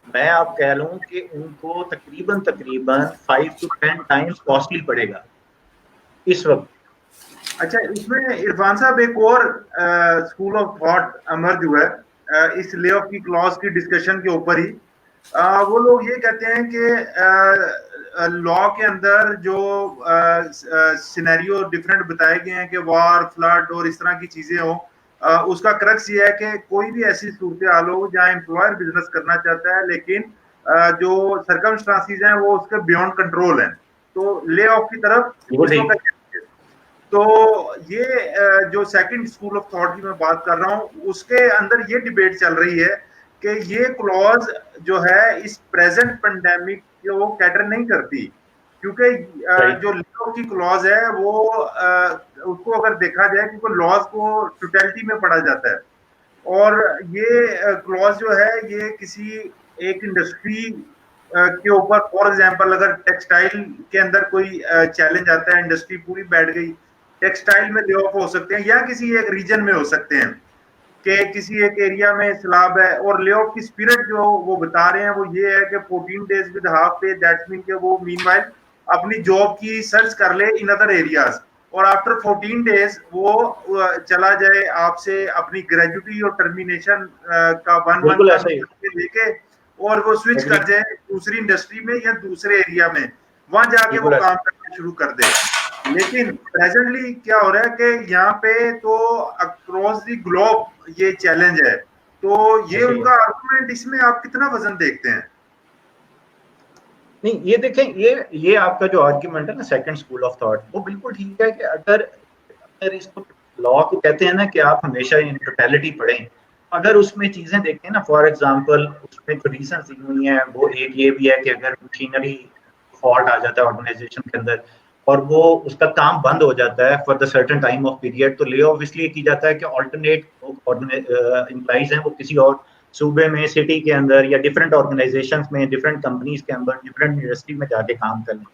میں آپ کہہ لوں کہ ان کو تقریباً 5 to 10 ٹائمز کاسٹلی پڑے گا اس وقت. اچھا، اس میں عرفان صاحب ایک اور اسکول آف تھاٹ ایمرج ہوا ہے اس لے آف کی کلاس کی ڈسکشن کے اوپر ہی. وہ لوگ یہ کہتے ہیں کہ لا کے اندر جو سینیریو ڈفرینٹ بتائے گئے ہیں کہ وار، فلڈ اور اس طرح کی چیزیں ہوں، اس کا کرکس یہ ہے کہ کوئی بھی ایسی صورتحال ہو جہاں امپلائر بزنس کرنا چاہتا ہے لیکن جو سرکمسٹانسز ہیں وہ اس کے بیونڈ کنٹرول ہیں، تو لے آف کی طرف اس کو. تو یہ جو سیکنڈ اسکول آف تھاٹ کی میں بات کر رہا ہوں اس کے اندر یہ ڈیبیٹ چل رہی ہے کہ یہ کلوز جو ہے اس پریزنٹ پینڈیمک کو کیٹر نہیں کرتی، کیونکہ جو لا کی کلوز ہے وہ اس کو اگر دیکھا جائے کیونکہ لاز کو ٹوٹیلٹی میں پڑھا جاتا ہے، اور یہ کلوز جو ہے یہ کسی ایک انڈسٹری کے اوپر، فار ایگزامپل اگر ٹیکسٹائل کے اندر کوئی چیلنج آتا ہے، انڈسٹری پوری بیٹھ گئی، ٹیکسٹائل میں لے آف ہو سکتے ہیں یا کسی ایک ریجن میں ہو سکتے ہیں کہ کسی ایک ایریا میں سیلاب ہے، اور لے آف کی اسپرٹ جو وہ بتا رہے ہیں وہ یہ ہے کہ 14 days with half pay, that's mean کہ وہ مین وائل اپنی جاب کی سرچ کر لے ان ادر ایریاز، اور آفٹر 14 days وہ چلا جائے آپ سے اپنی گریجوٹی اور ٹرمینیشن کا 1 month لے کے اور وہ سوئچ کر جائے دوسری انڈسٹری میں یا دوسرے ایریا میں، وہاں جا کے وہ کام کرنا شروع کر دے. لیکن پریزنٹلی کیا ہو رہا ہے کہ یہاں پہ تو اکراس دی گلوب یہ چیلنج ہے، تو یہ ان کا آرگومنٹ اس میں آپ کتنا وزن دیکھتے ہیں؟ نہیں، یہ دیکھیں، یہ آپ کا جو آرگیومنٹ ہے نا سیکنڈ اسکول آف تھاٹ، وہ بالکل ٹھیک ہے کہ اگر اس کو لا کو کہتے ہیں نا کہ آپ ہمیشہ ان ٹوٹیلٹی پڑھیں، اگر اس میں چیزیں دیکھیں نا، فار ایگزامپل اس میں جو ریزنز دی ہوئی ہیں وہ ایک یہ بھی ہے کہ اگر مشینری فالٹ آ جاتا ہے آرگنائزیشن کے اندر اور وہ اس کا کام بند ہو جاتا ہے for the certain time of period, تو لے آف اس لیے کی جاتا ہے کہ آلٹرنیٹ امپلائیز ہیں وہ کسی اور صوبے میں، سٹی کے اندر یا ڈفرینٹ آرگنائزیشن میں، ڈفرینٹ کمپنیز کے اندر، ڈفرینٹ انڈسٹری میں جا کے کام کر لیں.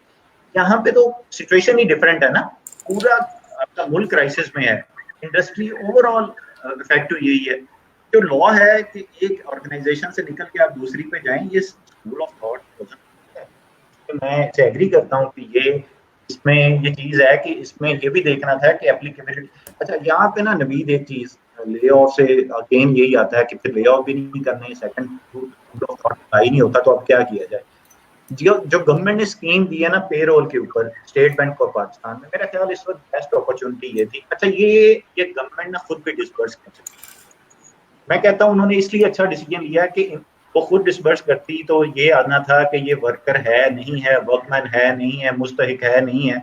یہاں پہ تو سچویشن ہی ڈفرینٹ ہے نا، پورا آپ کا ملک کرائسس میں ہے، انڈسٹری اوور آل افیکٹ یہی ہے. جو لا ہے کہ ایک آرگنائزیشن سے نکل کے آپ دوسری پہ جائیں، یہ اسکول آف تھاٹ ہے. میں اسے ایگری کرتا ہوں کہ یہ اس میں یہ چیز ہے کہ اس میں یہ بھی دیکھنا تھا کہ اپلیکیبلٹی. اچھا، یہاں پہ نا نوید ایک چیز لے آف سے اگین یہی آتا ہے کہ پھر لے آف بھی نہیں کرنے، second school of thought he نہیں ہوتا تو اب کیا کیا جائے. جو گورنمنٹ نے اسکیم دی ہے نا پے رول کے اوپر اسٹیٹ بینک آف پاکستان میں، میرا خیال اس وقت بیسٹ اپرچونٹی یہ تھی. اچھا، یہ گورنمنٹ نا خود بھی ڈسبرس کر سکتی. میں کہتا ہوں انہوں نے اس لیے اچھا ڈیسیجن لیا کہ وہ خود ڈسبرس کرتی تو یہ آنا تھا کہ یہ ورکر ہے نہیں ہے، ورک مین ہے نہیں ہے، مستحق ہے نہیں ہے.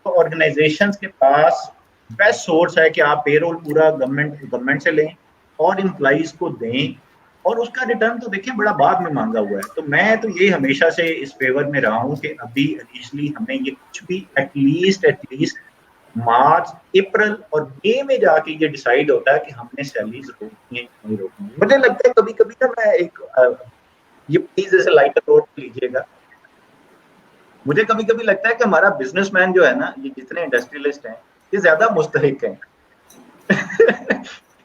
تو آرگنائزیشن کے پاس بیسٹ سورس ہے کہ آپ پے رول پورا گورنمنٹ سے لیں اور امپلائیز کو دیں اور اس کا ریٹرن تو دیکھیں بڑا بعد میں مانگا ہوا ہے. تو میں تو یہ ہمیشہ سے اس فیور میں رہا ہوں کہ ابھی انیشلی ہمیں یہ کچھ بھی ایٹ لیسٹ مارچ اپریل اور مئی میں جا کے یہ ڈیسائیڈ ہوتا ہے کہ ہم نے سیلریز روکنی ہے نہیں روکنی. مجھے لگتا ہے کبھی کبھی نا میں ایک یہ پلیز ایسے لائٹ اپروچ لیجیے گا, مجھے کبھی کبھی لگتا ہے کہ ہمارا بزنس مین جو ہے نا, یہ جتنے انڈسٹریلسٹ ہیں یہ زیادہ مستحق ہیں.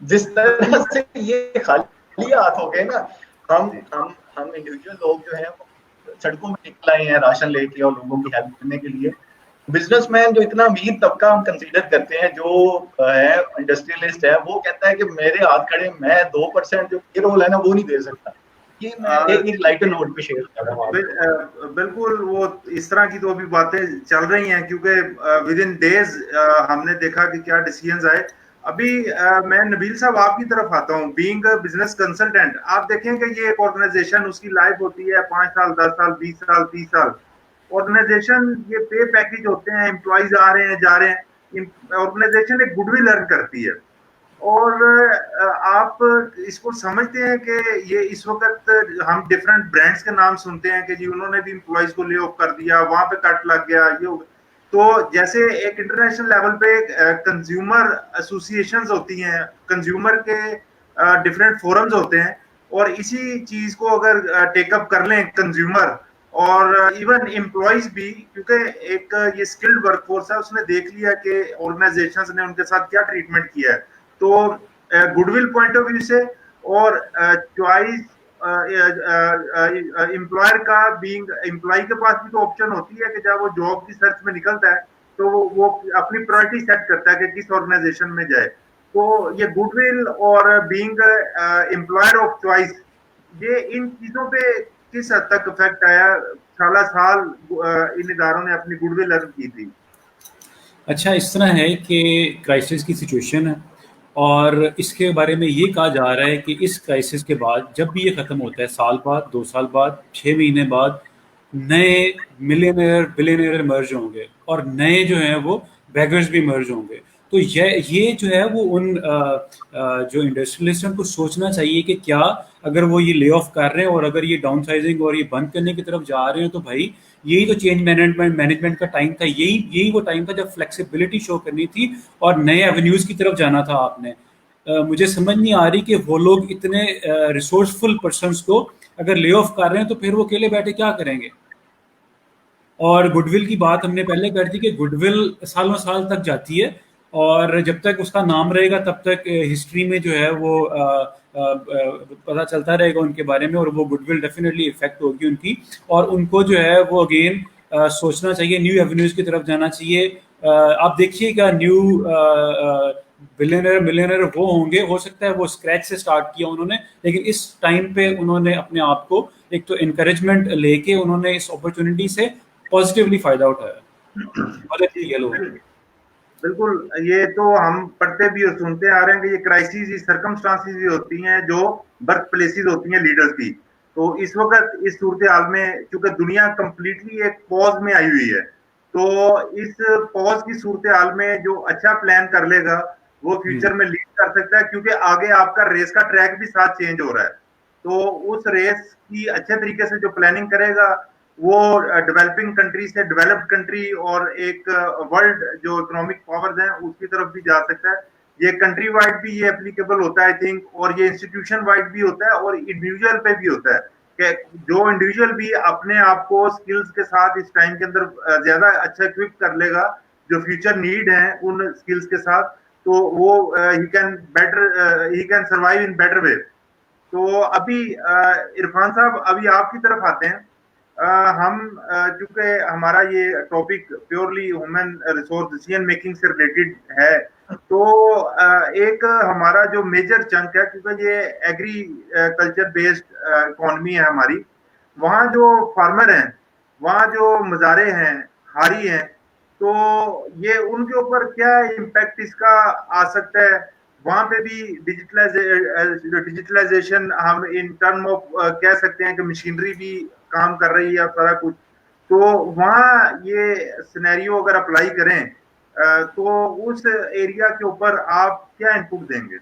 جس طرح سے یہ خالی ہاتھ ہو گئے نا, ہم انڈیویجول لوگ جو ہیں سڑکوں میں نکل آئے ہیں راشن لے کے اور لوگوں کی ہیلپ کرنے کے لیے. بزنس مین جو اتنا امیر طبقہ ہم کنسیڈر کرتے ہیں جو ہے انڈسٹریلسٹ ہے, وہ کہتا ہے کہ میرے ہاتھ کھڑے, میں 2% جو پے رول ہے نا وہ نہیں دے سکتا. یہ میں ایک لائٹ نوٹ پہ شیئر کر رہا ہوں. بالکل وہ اس طرح کی تو ابھی باتیں چل رہی ہیں کیونکہ ود ان ڈیز ہم نے دیکھا کہ کیا ڈیسیژنز آئے. ابھی میں نبیل صاحب آپ کی طرف آتا ہوں, بینگ بزنس کنسلٹنٹ. آپ دیکھیں کہ یہ ایک آرگنائزیشن, اس کی لائف ہوتی ہے 5 سال 10 سال 20 سال 30 سال. آرگنائزیشن یہ پے پیکج ہوتے ہیں, امپلائیز آ رہے ہیں جا رہے ہیں, آرگنائزیشن ایک گڈ ول ارن کرتی ہے. اور آپ اس کو سمجھتے ہیں کہ یہ اس وقت ہم ڈفرینٹ برانڈس کے نام سنتے ہیں کہ جی انہوں نے بھی امپلائیز کو لے آف کر دیا, وہاں پہ کٹ لگ گیا, یہ تو جیسے ایک انٹرنیشنل لیول پہ کنزیومر ایسوسیشنز ہوتی ہیں, کنزیومر کے ڈفرینٹ فورمز ہوتے ہیں, اور اسی چیز کو اگر ٹیک اپ کر لیں کنزیومر اور ایون امپلائیز بھی, کیونکہ ایک یہ اسکلڈ ورک فورس ہے, اس نے دیکھ لیا کہ آرگنائزیشنز نے ان کے ساتھ کیا ٹریٹمنٹ کیا ہے, تو goodwill point of view سے اور چوائس امپلائر کا بینگ امپلائی کے پاس بھی تو آپشن ہوتی ہے کہ جب وہ جاب کی سرچ میں نکلتا ہے تو وہ اپنی پرائرٹی سیٹ کرتا ہے کہ کس آرگنائزیشن میں جائے. تو یہ گڈ ول اور بینگ امپلائر آف چوائس, یہ ان چیزوں پہ کس حد تک افیکٹ آیا؟ سالہ سال ان اداروں نے اپنی گڈ ول ارن کی تھی. اچھا, اس طرح ہے کہ کرائسس کی سچویشن ہے, اور اس کے بارے میں یہ کہا جا رہا ہے کہ اس کرائسس کے بعد جب بھی یہ ختم ہوتا ہے, سال بعد 2 سال بعد 6 مہینے بعد نئے ملینئر بلینئر مرج ہوں گے, اور نئے جو ہیں وہ بیگرز بھی مرج ہوں گے. تو یہ جو ہے وہ ان جو انڈسٹریلسٹ کو سوچنا چاہیے کہ کیا اگر وہ یہ لے آف کر رہے ہیں اور اگر یہ ڈاؤن سائزنگ اور یہ بند کرنے کی طرف جا رہے ہیں, تو بھائی یہی تو چینج مینجمنٹ کا ٹائم تھا, یہی وہ ٹائم تھا جب فلیکسیبلٹی شو کرنی تھی اور نئے ایونیوز کی طرف جانا تھا آپ نے. مجھے سمجھ نہیں آ رہی کہ وہ لوگ اتنے ریسورسفل پرسنس کو اگر لے آف کر رہے ہیں تو پھر وہ اکیلے بیٹھے کیا کریں گے. اور گڈ ول کی بات ہم نے پہلے کر دی کہ گڈ ول سالوں سال تک جاتی ہے, اور جب تک اس کا نام رہے گا تب تک ہسٹری میں جو ہے وہ پتہ چلتا رہے گا ان کے بارے میں, اور وہ گڈ ول ڈیفینیٹلی افیکٹ ہوگی ان کی, اور ان کو جو ہے وہ اگین سوچنا چاہیے, نیو ایونیوز کی طرف جانا چاہیے. آپ دیکھیے گا نیو ملینئر وہ ہوں گے, ہو سکتا ہے وہ اسکریچ سے سٹارٹ کیا انہوں نے, لیکن اس ٹائم پہ انہوں نے اپنے آپ کو ایک تو انکریجمنٹ لے کے انہوں نے اس اپرچونٹی سے پازیٹیولی فائدہ اٹھایا. مدد کی ہے لوگوں کی. بالکل, یہ تو ہم پڑھتے بھی اور سنتے آ رہے ہیں کہ یہ کرائسس سرکمسٹانسز بھی ہوتی ہیں جو برتھ پلیسز ہوتی ہیں لیڈرز کی. تو اس وقت اس صورتحال میں چونکہ دنیا کمپلیٹلی ایک پاز میں آئی ہوئی ہے, تو اس پاز کی صورتحال میں جو اچھا پلان کر لے گا وہ فیوچر میں لیڈ کر سکتا ہے, کیونکہ آگے آپ کا ریس کا ٹریک بھی ساتھ چینج ہو رہا ہے. تو اس ریس کی اچھے طریقے سے جو پلاننگ کرے گا وہ ڈیولپنگ کنٹری سے ڈیولپڈ کنٹری اور ایک ورلڈ جو اکنامک پاورز ہیں اس کی طرف بھی جا سکتا ہے. یہ کنٹری وائڈ بھی یہ اپلیکیبل ہوتا ہے آئی تھنک, اور یہ انسٹیٹیوشن وائڈ بھی ہوتا ہے, اور انڈیویجول پہ بھی ہوتا ہے کہ جو انڈیویجول بھی اپنے آپ کو سکلز کے ساتھ اس ٹائم کے اندر زیادہ اچھا اکوپ کر لے گا جو فیوچر نیڈ ہیں ان سکلز کے ساتھ, تو وہ he can survive in better way. تو ابھی عرفان صاحب ابھی آپ کی طرف آتے ہیں. ہم چونکہ ہمارا یہ topic purely human resource decision making سے ریلیٹڈ ہے, تو ایک ہمارا جو میجر چنک ہے, کیونکہ یہ ایگری کلچر بیسڈ اکانومی ہے ہماری, وہاں جو فارمر ہیں, وہاں جو مزارع ہیں, ہاری ہیں, تو یہ ان کے اوپر کیا امپیکٹ اس کا آ سکتا ہے؟ وہاں پہ بھی ڈیجیٹلائزیشن ہم ان ٹرم آف کہہ سکتے ہیں کہ مشینری بھی کام کر رہی ہے سارا کچھ, تو وہاں یہ سینیریو اگر اپلائی کریں تو اس ایریا کے اوپر آپ کیا انپٹ دیں گے؟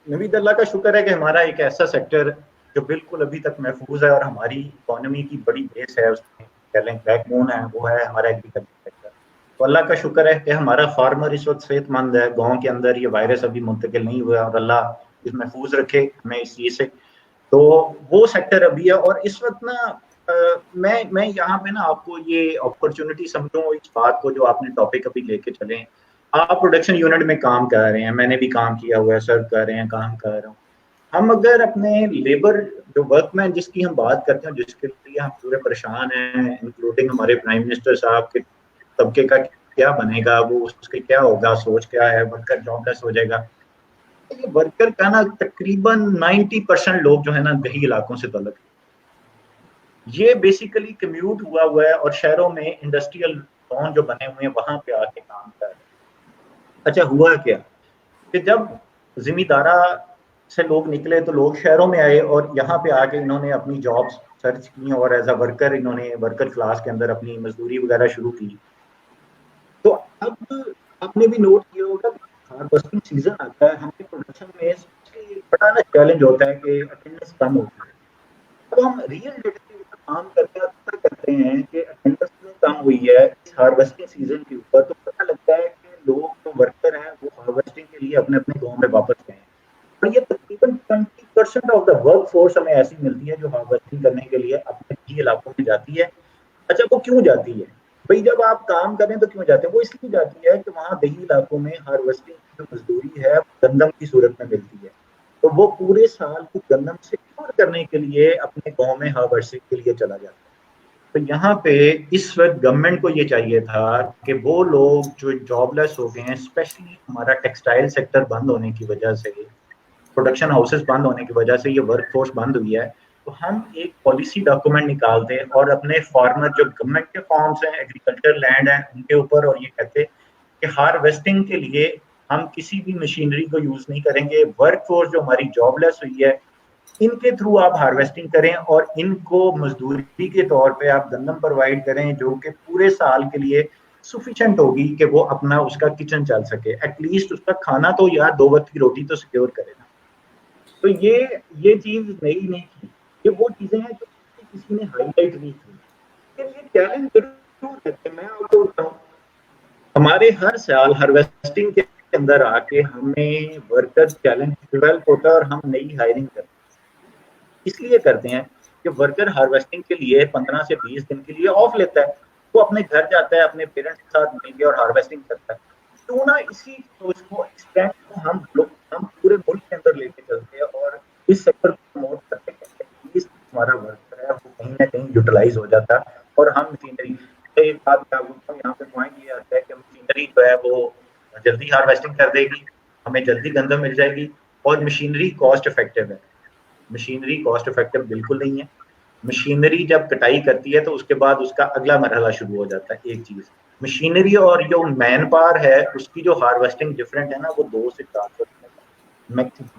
نوید اللہ کا شکر ہے کہ ہمارا ایک ایسا سیکٹر جو بالکل ابھی تک محفوظ ہے اور ہماری اکانومی کی بڑی بیس ہے، اس میں کہہ لیں بیک بون ہے، وہ ہے ہمارا ایگریکلچر سیکٹر. تو اللہ کا شکر ہے کہ ہمارا فارمر اس وقت صحت مند ہے، گاؤں کے اندر یہ وائرس ابھی منتقل نہیں ہوا اور اللہ اس محفوظ رکھے ہمیں اس چیز سے. تو وہ سیکٹر ابھی ہے. اور اس وقت نا میں یہاں پہ نا آپ کو یہ اپرچونٹی سمجھوں اس بات کو جو آپ نے ٹاپک ابھی لے کے چلے ہیں. آپ پروڈکشن یونٹ میں کام کر رہے ہیں، میں نے بھی کام کیا ہوا ہے، سرو کر رہے ہیں، کام کر رہا ہوں. ہم اگر اپنے لیبر جو ورک مین جس کی ہم بات کرتے ہیں، جس کے لیے ہم پورے پریشان ہیں، انکلوڈنگ ہمارے پرائم منسٹر صاحب کے طبقے کا کیا بنے گا، وہ اس کے کیا ہوگا، سوچ کیا ہے، ورکر جاب لیس ہو جائے گا. یہ ورکر کا نا تقریباً 90% لوگ جو ہے نا دیہی علاقوں سے تعلق ہے. یہ بیسیکلی کمیوٹ ہوا ہے اور شہروں میں انڈسٹریل زون جو بنے ہوئے ہیں وہاں پہ آ کے کام کر رہے ہیں. اچھا ہوا کیا کہ جب زمیندارہ سے لوگ نکلے تو لوگ شہروں میں آئے اور یہاں پہ آ کے انہوں نے اپنی جابس سرچ کی اور ایز اے ورکر انہوں نے ورکر کلاس کے اندر اپنی مزدوری وغیرہ شروع کی. تو اب آپ نے بھی نوٹ کیا ہوگا کہ ہارویسٹنگ سیزن آتا ہے، ہمیں پروڈکشن میں بڑا نا چیلنج ہوتا ہے کہ اٹینڈنس کم ہوتی ہے. اب ہم ریئل ڈیٹا کے اوپر کام کرتے ہیں کہ اٹینڈنس کیوں کم ہوئی ہے اس ہارویسٹنگ سیزن کے اوپر. تو پتہ لگتا ہے کہ لوگ جو ورکر ہیں وہ ہارویسٹنگ کے لیے اپنے اپنے گاؤں میں واپس گئے ہیں. اور یہ تقریباً 20% آف دا ورک فورس ہمیں ایسی ملتی ہے جو ہارویسٹنگ کرنے کے لیے اپنے دیہی علاقوں میں جاتی ہے. اچھا وہ کیوں جاتی ہے بھائی؟ جب آپ کام کریں تو کیوں جاتے ہیں؟ وہ اس لیے جاتی ہے کہ وہاں دیہی علاقوں میں ہارویسٹنگ کی جو مزدوری ہے گندم کی صورت میں ملتی ہے. تو وہ پورے سال کی گندم سیکیور کرنے کے لیے اپنے گاؤں میں ہارویسٹنگ کے لیے چلا جاتا ہے. تو یہاں پہ اس وقت گورنمنٹ کو یہ چاہیے تھا کہ وہ لوگ جو جاب لیس ہو گئے ہیں، اسپیشلی ہمارا ٹیکسٹائل سیکٹر بند ہونے کی وجہ سے، پروڈکشن ہاؤسز بند ہونے کی وجہ سے یہ ورک فورس بند ہوئی ہے. تو ہم ایک پالیسی ڈاکومنٹ نکالتے اور اپنے فارمر جو گورنمنٹ کے فارمز ہیں، ایگریکلچر لینڈ ہیں، ان کے اوپر اور یہ کہتے کہ ہارویسٹنگ کے لیے ہم کسی بھی مشینری کو یوز نہیں کریں گے. ورک فورس جو ہماری جاب لیس ہوئی ہے ان کے تھرو آپ ہارویسٹنگ کریں اور ان کو مزدوری کے طور پہ آپ گندم پرووائڈ کریں جو کہ پورے سال کے لیے سفیشینٹ ہوگی کہ وہ اپنا اس کا کچن چل سکے. ایٹ لیسٹ اس کا کھانا تو یا 2 وقت کی روٹی تو سیکیور کرے نا. تو یہ چیز نئی نہیں تھی، یہ وہ چیزیں ہیں جو کسی نے ہائی لائٹ نہیں کی. لیکن یہ چیلنج ضرور رہتے ہیں. میں آپ کو بتاؤں ہمارے ہر سال ہارویسٹنگ کے اندر آ کے ہمیں ورکر چیلنج ڈیولپ ہوتا ہے اور ہم نئی ہائرنگ کرتے ہیں. اس لیے کرتے ہیں کہ ورکر ہارویسٹنگ کے لیے 15 سے 20 دن کے لیے آف لیتا ہے، وہ اپنے گھر جاتا ہے، اپنے پیرنٹس کے ساتھ مل کے اور ہارویسٹنگ کرتا ہے. کیوں نہ اسی سوچ کو ایکسٹینڈ کو ہم پورے ملک کے اندر لے کے چلتے ہیں اور اس سیکٹر کو پروموٹ کرتے ہیں. ہمارا ورکر ہے وہ کہیں نہ کہیں یوٹیلائز ہو جاتا ہے اور ہم مشینری. ایک بات میں بولتا ہوں یہاں پہ پوائنٹ یہ آتا ہے کہ مشینری جو ہے وہ جلدی ہارویسٹنگ کر دے گی، ہمیں جلدی گندم مل جائے گی اور مشینری کاسٹ افیکٹو ہے. مشینری کاسٹ افیکٹو بالکل نہیں ہے. مشینری جب کٹائی کرتی ہے تو اس کے بعد اس کا اگلا مرحلہ شروع ہو جاتا ہے. ایک چیز مشینری اور جو مین پاور ہے اس کی جو ہارویسٹنگ ڈفرینٹ ہے نا وہ 200 سے 400 میکسیمم،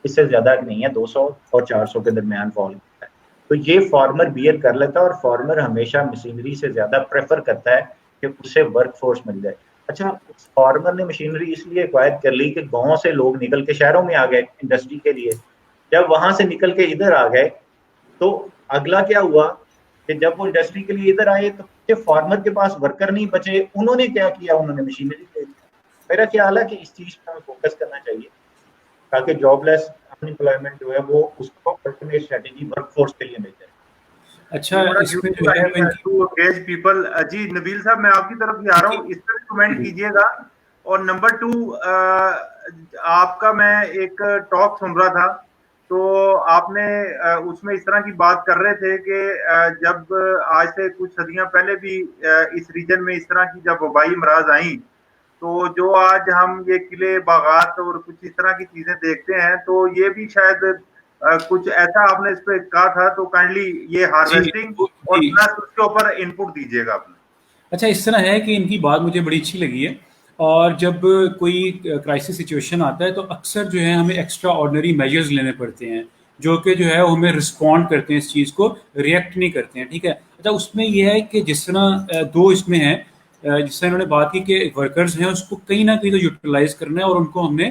اس سے زیادہ نہیں ہے. 200 اور 400 کے درمیان فال کرتا ہے. تو یہ فارمر بیئر کر لیتا ہے اور فارمر ہمیشہ مشینری سے زیادہ پریفر کرتا ہے کہ اسے ورک فورس مل جائے. اچھا فارمر نے مشینری اس لیے ایکوائر کر لی کہ گاؤں سے لوگ نکل کے شہروں میں آ گئے انڈسٹری کے لیے. جب وہاں سے نکل کے ادھر آ گئے تو اگلا کیا ہوا کہ جب وہ انڈسٹری کے لیے ادھر آئے تو فارمر کے پاس ورکر نہیں بچے. انہوں نے کیا کیا؟ انہوں نے مشینری لے لی. میرا خیال ہے کہ اس چیز پر فوکس کرنا چاہیے تاکہ جاب لیس ان امپلائمنٹ جو ہے وہ اس کو الٹیمیٹ اسٹریٹجی ورک فورس کے لیے مل جائے. اچھا اس میں جو ہے پیپل جی نبیل صاحب میں آپ کی طرف ہی آ رہا ہوں، اس پہ کمنٹ کیجیے گا. اور نمبر 2 آپ کا میں ایک ٹاک سن رہا تھا تو آپ نے اس میں اس طرح کی بات کر رہے تھے کہ جب آج سے کچھ صدیاں پہلے بھی اس ریجن میں اس طرح کی جب وبائی امراض آئیں تو جو آج ہم یہ قلعے باغات اور کچھ اس طرح کی چیزیں دیکھتے ہیں تو یہ بھی شاید کچھ ایسا آپ نے اس پہ کہا تھا. تو کائنڈلی یہ ہارویسٹنگ اور پلس اس کے اوپر انپٹ دیجیے گا آپ نے. اچھا اس طرح ہے کہ ان کی بات مجھے بڑی اچھی لگی ہے. اور جب کوئی کرائسس سچویشن آتا ہے تو اکثر جو ہے ہمیں ایکسٹرا آرڈنری میجرز لینے پڑتے ہیں جو کہ جو ہے وہ ہمیں رسپونڈ کرتے ہیں، اس چیز کو ریئیکٹ نہیں کرتے ہیں. ٹھیک ہے. اچھا اس میں یہ ہے کہ جس طرح 2 اس میں ہیں، جس طرح انہوں نے بات کی کہ ورکرز ہیں اس کو کہیں نہ کہیں تو یوٹیلائز کرنا ہے اور ان کو ہم نے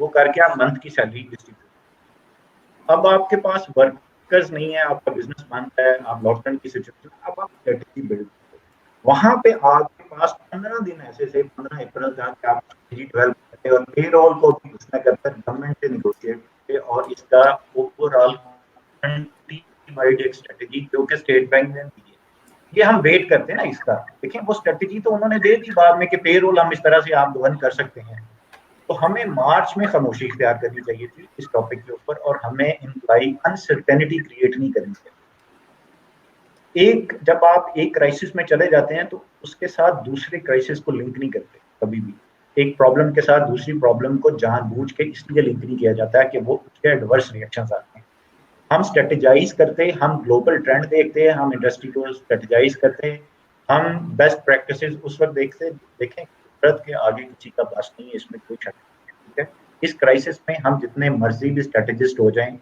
وہ کر کے آپ منتھ کی سیلری ڈسٹریبیوٹ. اب آپ کے پاس ورکرز نہیں ہے, آپ کا بزنس بند ہے, آپ لاک ڈاؤن کی سچویشن, اب آپ اسٹریٹجی بلڈ کرتے, وہاں پہ آپ کے پاس 15 دن ایسے سے 15 اپریل جہاں پہ آپ اسٹریٹجی ڈیولپ کرتے ہیں, اور پے رول کو بھی اس میں کرتے ہیں گورنمنٹ سے نیگوشیٹ کرتے, اور اس کا اوور آل وائڈ ایک اسٹریٹجی جو کہ اسٹیٹ بینک نے دی ہے, یہ ہم ویٹ کرتے ہیں نا اس کا. دیکھیں وہ اسٹریٹجی تو انہوں نے دے دی بعد میں کہ پے رول ہم اس طرح سے آپ گورن کر سکتے ہیں, تو ہمیں مارچ میں خاموشی اختیار کرنی چاہیے تھی اس ٹاپک کے اوپر, اور ہمیں امپلائی انسرٹینٹی کریٹ نہیں کرنی چاہیے. جب آپ ایک کرائسس میں چلے جاتے ہیں تو اس کے ساتھ دوسرے کرائسس کو لنک نہیں کرتے کبھی بھی. ایک پرابلم کے ساتھ دوسری پرابلم کو جان بوجھ کے اس لیے لنک نہیں کیا جاتا ہے کہ وہ اس کے ایڈورس ریئیکشنز آتے ہیں. ہم اسٹریٹجائز کرتے, ہم گلوبل ٹرینڈ دیکھتے ہیں, ہم انڈسٹری کو اسٹریٹجائز کرتے ہیں, ہم بیسٹ پریکٹسز اس وقت دیکھیں قدرت کے آگے کسی کا بس نہیں ہے, اس میں کوئی شک نہیں. ٹھیک ہے, اس کرائسس میں ہم جتنے مرضی بھی اسٹریٹجسٹ ہو جائیں,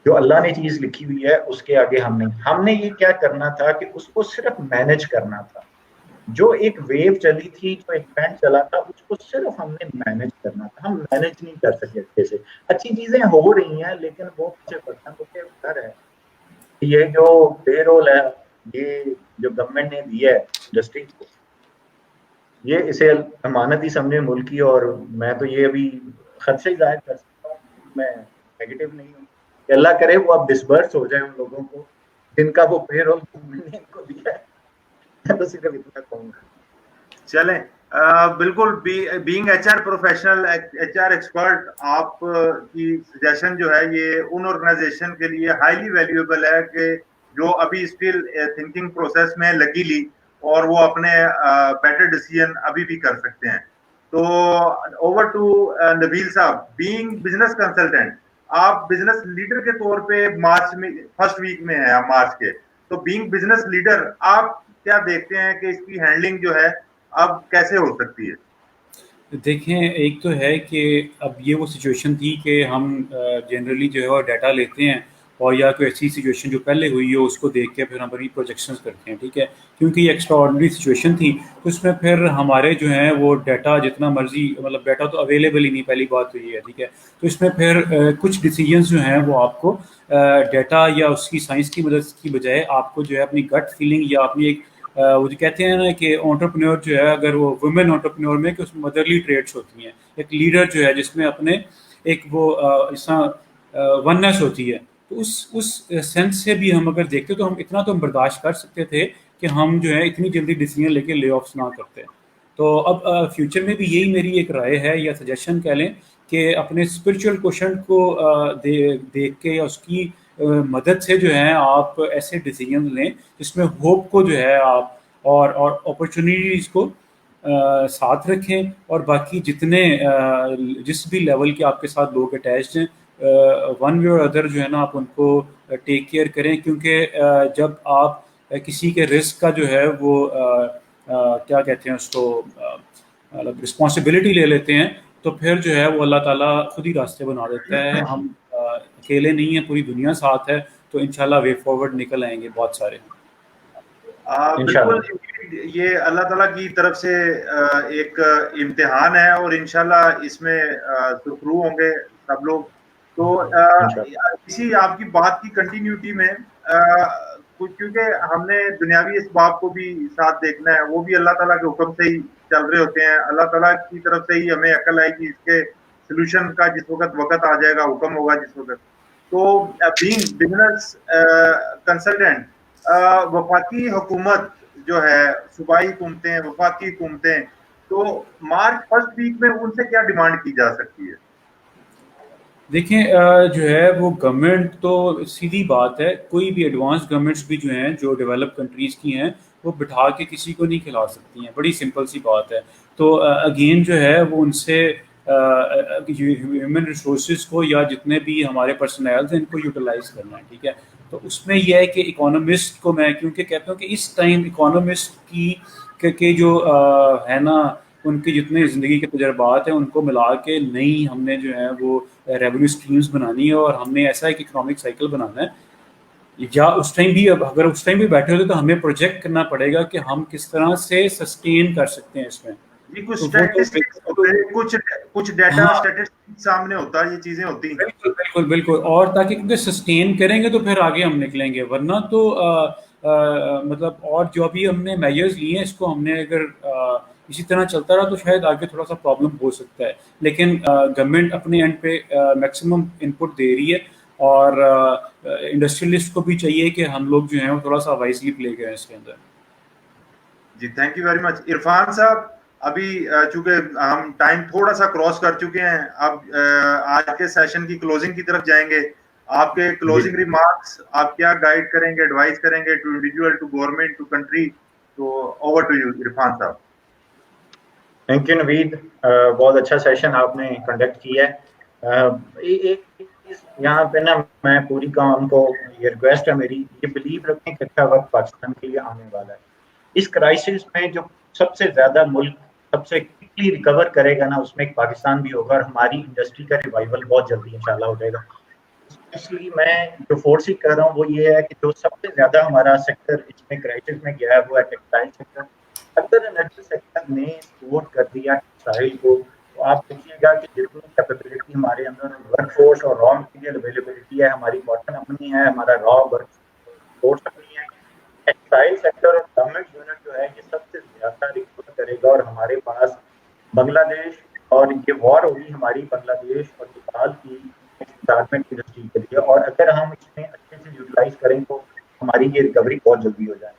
جو اللہ نے چیز لکھی ہوئی ہے اس کے آگے ہم نہیں. ہم نے یہ کیا کرنا تھا کہ اس کو صرف مینج کرنا تھا. جو ایک ویو چلی تھی, جو ایک ٹرینڈ چلا تھا, اس کو صرف ہم نے مینج کرنا تھا. ہم مینج نہیں کر سکے اچھے سے. اچھی چیزیں ہو رہی ہیں لیکن وہ پیچھے پڑنا تو کیا ڈر ہے. یہ جو پے رول ہے, یہ جو گورنمنٹ نے دیا ہے انڈسٹری کو, یہ اسے امانت ہی سمجھے ملک کی. اور میں تو یہ ابھی خدشہ ہی ظاہر کر سکتا ہوں, میں نیگیٹو نہیں ہوں, کہ اللہ کرے وہ اب ڈسبرس ہو جائے ان لوگوں کو جن کا وہ پے رول گورنمنٹ نے ان کو دیا ہے. میں تو صرف اتنا کہوں گا. چلیں, بالکل being H R professional, H R expert, آپ کی سجیشن جو ہے یہ ان آرگنائزیشن کے لیے ہائیلی ویلیویبل ہے کہ جو ابھی اسٹل تھنکنگ پروسیس میں لگی لی اور وہ اپنے بیٹر ڈیسیژن ابھی بھی کر سکتے ہیں. تو اوور ٹو نبیل صاحب, بینگ بزنس کنسلٹنٹ, آپ بزنس لیڈر کے طور پہ مارچ میں فرسٹ ویک میں ہیں مارچ کے, تو بینگ بزنس لیڈر آپ کیا دیکھتے ہیں کہ اس کی ہینڈلنگ جو ہے اب کیسے ہو سکتی ہے؟ دیکھیں, ایک تو ہے کہ اب یہ وہ سچویشن تھی کہ ہم جنرلی جو ہے ڈیٹا لیتے ہیں, اور یا کوئی ایسی سچویشن جو پہلے ہوئی ہو اس کو دیکھ کے پھر ہم اپنی پروجیکشنز کرتے ہیں. ٹھیک ہے, کیونکہ یہ ایکسٹرا آرڈنری سچویشن تھی, تو اس میں پھر ہمارے جو ہیں وہ ڈیٹا جتنا مرضی, مطلب ڈیٹا تو اویلیبل ہی نہیں, پہلی بات تو یہ ہے. ٹھیک ہے, تو اس میں پھر کچھ ڈیسیجنز جو ہیں وہ آپ کو ڈیٹا یا اس کی سائنس کی مدد کی بجائے آپ کو جو ہے اپنی گٹ فیلنگ یا اپنی ایک وہ جو کہتے ہیں نا کہ انٹرپرینور جو ہے, اگر وہ وومن انٹرپرینور میں کہ اس میں مدرلی ٹریٹس ہوتی ہیں, ایک لیڈر جو ہے جس میں اپنے ایک وہ اس طرح وننس ہوتی ہے, تو اس سینس سے بھی ہم اگر دیکھتے تو ہم اتنا تو ہم برداشت کر سکتے تھے کہ ہم جو ہے اتنی جلدی ڈیسیجن لے کے لے آفس نہ کرتے. تو اب فیوچر میں بھی یہی میری ایک رائے ہے یا سجیشن کہہ لیں کہ اپنے اسپرچل کوشچن کو دیکھ کے یا اس کی مدد سے جو ہے آپ ایسے ڈیسیجن لیں جس میں ہوپ کو جو ہے آپ اور اپرچونیٹیز کو ساتھ رکھیں, اور باقی جتنے جس بھی لیول کے آپ کے ساتھ لوگ اٹیچڈ ہیں ون وے اور ادر جو ہے نا آپ ان کو ٹیک کیئر کریں. کیونکہ جب آپ کسی کے رسک کا جو ہے وہ کیا کہتے ہیں اس کو مطلب رسپانسبلٹی لے لیتے ہیں, تو پھر جو ہے وہ اللہ تعالیٰ خود ہی راستے بنا دیتا ہے. ہم اکیلے نہیں ہیں, پوری دنیا ساتھ ہے, تو انشاءاللہ وے فارورڈ نکل آئیں گے بہت سارے. بالکل, یہ اللہ تعالیٰ کی طرف سے ایک امتحان ہے اور انشاءاللہ اس میں سرخرو ہوں گے سب لوگ. تو اسی آپ کی بات کی کنٹینیوٹی میں کیونکہ ہم نے دنیاوی اسباب کو بھی ساتھ دیکھنا ہے, وہ بھی اللہ تعالیٰ کے حکم سے ہی چل رہے ہوتے ہیں. اللہ تعالیٰ کی طرف سے ہی ہمیں عقل آئے گی اس کے سلوشن کا جس وقت آ جائے گا, حکم ہوگا جس وقت. تو بینگ بزنس کنسلٹنٹ, وفاقی حکومت جو ہے, صوبائی حکومتیں, وفاقی حکومتیں, تو مارچ فرسٹ ویک میں ان سے کیا ڈیمانڈ کی جا سکتی ہے؟ دیکھیں جو ہے وہ گورنمنٹ تو سیدھی بات ہے, کوئی بھی ایڈوانس گورنمنٹس بھی جو ہیں جو ڈیولپ کنٹریز کی ہیں وہ بٹھا کے کسی کو نہیں کھلا سکتی ہیں, بڑی سمپل سی بات ہے. تو اگین جو ہے وہ ان سے ہیومن ریسورسز کو یا جتنے بھی ہمارے پرسنلز ہیں ان کو یوٹیلائز کرنا ہے. ٹھیک ہے, تو اس میں یہ ہے کہ اکانومسٹ کو میں کیونکہ کہتا ہوں کہ اس ٹائم اکانومسٹ کی جو ہے نا ان کے جتنے زندگی کے تجربات ہیں ان کو ملا کے نئی ہم نے جو ہے وہ ریونیو اسٹریمز بنانی ہے, اور ہم نے ایسا ایک اکنامک سائیکل بنانا ہے. یا اس ٹائم بھی اگر اس ٹائم بھی بیٹھے ہوتے تو ہمیں پروجیکٹ کرنا پڑے گا کہ ہم کس طرح سے سسٹین کر سکتے ہیں اس میں. کچھ ڈیٹا اسٹیٹسٹکس سامنے ہوتا ہے, یہ چیزیں ہوتی ہیں. بالکل بالکل بالکل, اور تاکہ کیونکہ سسٹین کریں گے تو پھر آگے ہم نکلیں گے, ورنہ تو مطلب اور جو بھی ہم نے میجرز لیے ہیں اس کو ہم نے اگر اسی طرح چلتا رہا تو شاید آگے تھوڑا سا پرابلم ہو سکتا ہے. لیکن گورنمنٹ اپنے اینڈ پہ میکسیمم انپٹ دے رہی ہے, اور انڈسٹریلسٹ کو بھی چاہیے کہ ہم لوگ جو ہیں وہ تھوڑا سا وائزلی پلے کریں اس کے اندر. جی thank you very much. Irfan sahab, ابھی چونکہ ہم ٹائم تھوڑا سا کراس کر چکے ہیں, اب آج کے سیشن کی کلوزنگ کی طرف جائیں گے. آپ کے کلوزنگ ریمارکس, آپ کیا گائیڈ کریں گے, ایڈوائز کریں گے to individual, to government, to country? تو اوور ٹو یو عرفان صاحب. تھینک یو نوید, بہت اچھا سیشن آپ نے کنڈکٹ کیا ہے. ایک چیز یہاں پہ نا میں پوری کام کو یہ ریکویسٹ ہے میری, یہ بلیو رکھیں کہ اچھا وقت پاکستان کے لیے آنے والا ہے. اس کرائسس میں جو سب سے زیادہ ملک سب سے کوئکلی ریکور کرے گا نا, اس میں ایک پاکستان بھی ہوگا, اور ہماری انڈسٹری کا ریوائول بہت جلدی انشاءاللہ ہو جائے گا. اسپیشلی میں جو فورس کر رہا ہوں وہ یہ ہے کہ جو سب سے زیادہ ہمارا سیکٹر اس میں کرائسس میں گیا ہے وہ ہے ٹیکسٹائل سیکٹر. اگر انرجی سیکٹر نے سپورٹ کر دیا ٹیکسٹائل کو, تو آپ دیکھیے گا کہ جتنی کیپیبلٹی ہمارے اندر ورک فورس اور را مٹیریل اویلیبلٹی ہے, ہماری کاٹن اپنی ہے, ہمارا را ورک فورس اپنی ہے, ٹیکسٹائل سیکٹر اور گورنمنٹ یونٹ جو ہے یہ سب سے زیادہ ریکور کرے گا. اور ہمارے پاس بنگلہ دیش, اور یہ وار ہوگی ہماری بنگلہ دیش اور نیپال کی گارمنٹ انڈسٹری کے لیے, اور اگر ہم اس میں اچھے سے یوٹیلائز کریں تو ہماری یہ ریکوری بہت جلدی ہو جائے.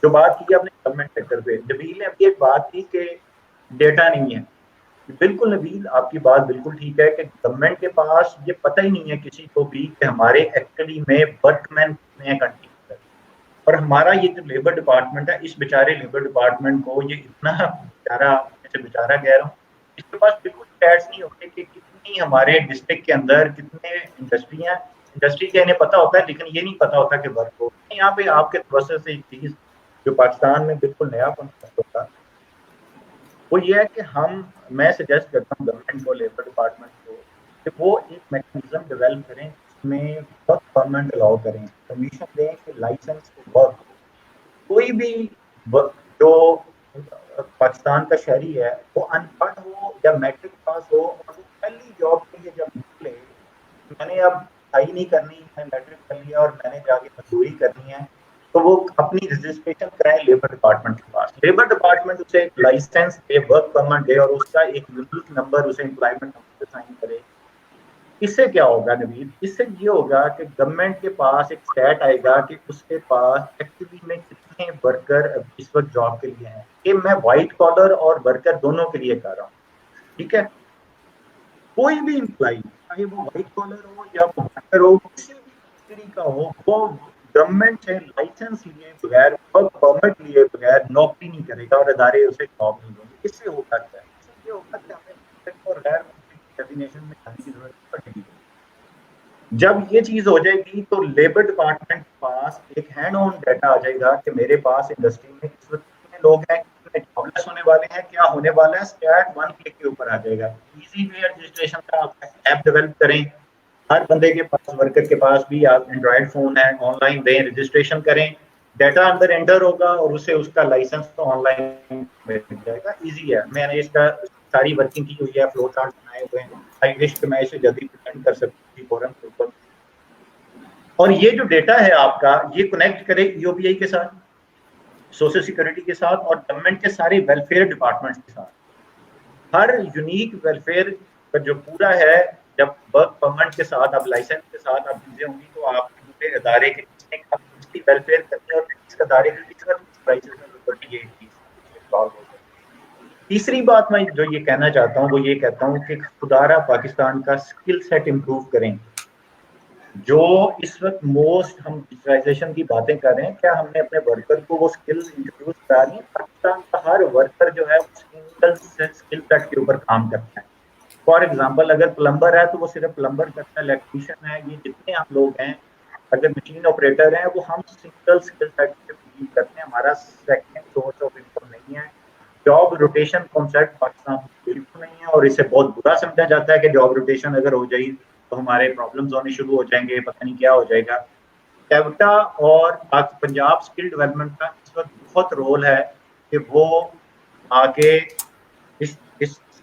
جو بات کی آپ نے گورنمنٹ سیکٹر پہ, نبیل نے ابھی ایک بات کی کہ ڈیٹا نہیں ہے. بالکل نبیل, آپ کی بات بالکل ٹھیک ہے کہ گورنمنٹ کے پاس یہ پتہ ہی نہیں ہے کسی کو بھی کہ ہمارے ایکچولی میں ورک مین کتنے ہیں کنٹری کے اندر. اور ہمارا یہ جو لیبر ڈپارٹمنٹ ہے, اس بیچارے لیبر ڈپارٹمنٹ کو یہ اتنا بیچارہ, جیسے بیچارہ کہہ رہا ہوں, اس کے پاس بالکل اسٹیٹس نہیں ہوتے کہ کتنی ہمارے ڈسٹرکٹ کے اندر کتنے انڈسٹری ہیں. انڈسٹری کا انہیں پتا ہوتا ہے, لیکن یہ نہیں پتا ہوتا کہ ورک ہو. یہاں پہ آپ کے توسط سے ایک چیز جو پاکستان میں بالکل نیا کنسپٹ ہوتا وہ یہ ہے کہ میں سجیسٹ کرتا ہوں گورنمنٹ کو, لیبر ڈپارٹمنٹ کو, کہ وہ ایک میکینزم ڈیولپ کریں جس میں ورک پرمنٹ الاؤ کریں, پرمیشن دیں کہ لائسنس ورک کوئی بھی جو پاکستان کا شہری ہے وہ ان پڑھ ہو یا میٹرک پاس ہو, اور وہ پہلی جاب کے لیے جب نکلے, میں نے اب پڑھائی نہیں کرنی, میں میٹرک کر لیا اور میں نے جا کے مزدوری کرنی ہے, تو وہ اپنی رجسٹریشن کرائیں لیبر ڈپارٹمنٹ کے پاس. لیبر ڈپارٹمنٹ اسے ایک لائسنس دے, ورک پرمٹ دے, اور اس کا ایک یونیک نمبر اسے امپلائمنٹ نمبر اسائن کرے. اس سے کیا ہوگا نوید, اس سے یہ ہوگا کہ گورنمنٹ کے پاس ایک سٹیٹ آئے گا کہ اس کے پاس ایکچولی میں کتنے ورکر اس وقت جاب کے لیے ہیں. کہ میں وائٹ کالر اور ورکر دونوں کے لیے کر رہا ہوں, ٹھیک ہے. کوئی بھی امپلائی, چاہے وہ وائٹ کالر ہو یا وہ ورکر ہو, کسی بھی کیٹیگری کا ہو, وہ گورنمنٹ سے لائسنس لیے بغیر, ورک پرمٹ لیے بغیر نوکری نہیں کرے گا, اور ادارے اسے جاب نہیں دیں گے. اس سے ہوگا کیا, اس سے یہ ہوگا کہ ہمیں اور غیر ڈیفینیشن میں جانے کی ضرورت پڑے گی. جب یہ چیز ہو جائے گی تو لیبر ڈپارٹمنٹ کے پاس ایک ہینڈ آن ڈیٹا آ جائے گا کہ میرے پاس انڈسٹری میں اس وقت کتنے لوگ ہیں, کتنے جاب لیس ہونے والے ہیں, کیا ہونے والا ہے. اسٹیٹ ون کلک کے اوپر آ جائے گا. ایزی وے رجسٹریشن کا آپ ایپ ڈیولپ کریں, ہر بندے کے پاس, ورکر کے پاس بھی آپ اینڈرائڈ فون ہے, آن لائن دیں, رجسٹریشن کریں, ڈیٹا اندر انٹر ہوگا اور اسے اس کا لائسنس تو آن لائن مل جائے گا. ایزی ہے, میں نے اس کا ساری ورکنگ کی ہوئی ہے, فلو چارٹ بنائے ہوئے ہیں. آئی وش کہ میں اسے جلدی پریزنٹ کر سکتی ہوں فورن کے اوپر. اور یہ جو ڈیٹا ہے آپ کا, یہ کنیکٹ کرے ای او پی آئی کے ساتھ, سوشل سیکورٹی کے ساتھ, اور گورنمنٹ کے سارے ویلفیئر ڈپارٹمنٹس کے ساتھ. ہر یونیک ویلفیئر کا جو پورا ہے, جب ورک پرمٹ کے ساتھ, اب لائسنس کے ساتھ اب چیزیں ہوں گی, تو آپ کے پورے ادارے کے کس نے کس کی ویلفیئر کرنی ہے اور کس ادارے کی کس پرائسز میں لبرٹی, یہ چیز سالو ہو جائے. تیسری بات میں جو یہ کہنا چاہتا ہوں وہ یہ کہتا ہوں کہ خدارہ پاکستان کا اسکل سیٹ امپروو کریں. جو اس وقت موسٹ ہم ڈیجیٹلائزیشن کی باتیں کر رہے ہیں, کیا ہم نے اپنے ورکر کو وہ اسکل انٹروڈیوس کرا دی؟ پاکستان کا ہر ورکر جو ہے سنگل اسکل سیٹ کے اوپر کام کرتا ہے. فار ایگزامپل, اگر پلمبر ہے تو وہ صرف پلمبر کرتا ہے, الیکٹریشین ہے, یہ جتنے ہم لوگ ہیں, اگر مشین آپریٹر ہیں, وہ ہم سنگل اسکل سیٹ پہ بلیو کرتے ہیں. ہمارا سیکنڈ سورس آف انکم نہیں ہے. جاب روٹیشن کانسیپٹ پاکستان بالکل نہیں ہے, اور اسے بہت برا سمجھا جاتا ہے کہ جاب روٹیشن اگر ہو جائے تو ہمارے پرابلمز ہونے شروع ہو جائیں گے, پتہ نہیں کیا ہو جائے گا. کیوٹا اور پنجاب اسکل ڈیولپمنٹ کا اس وقت بہت رول ہے کہ وہ آ کے اس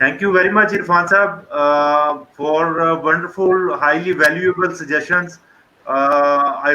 Thank you very much, Irfan Saab, for wonderful, highly valuable suggestions. I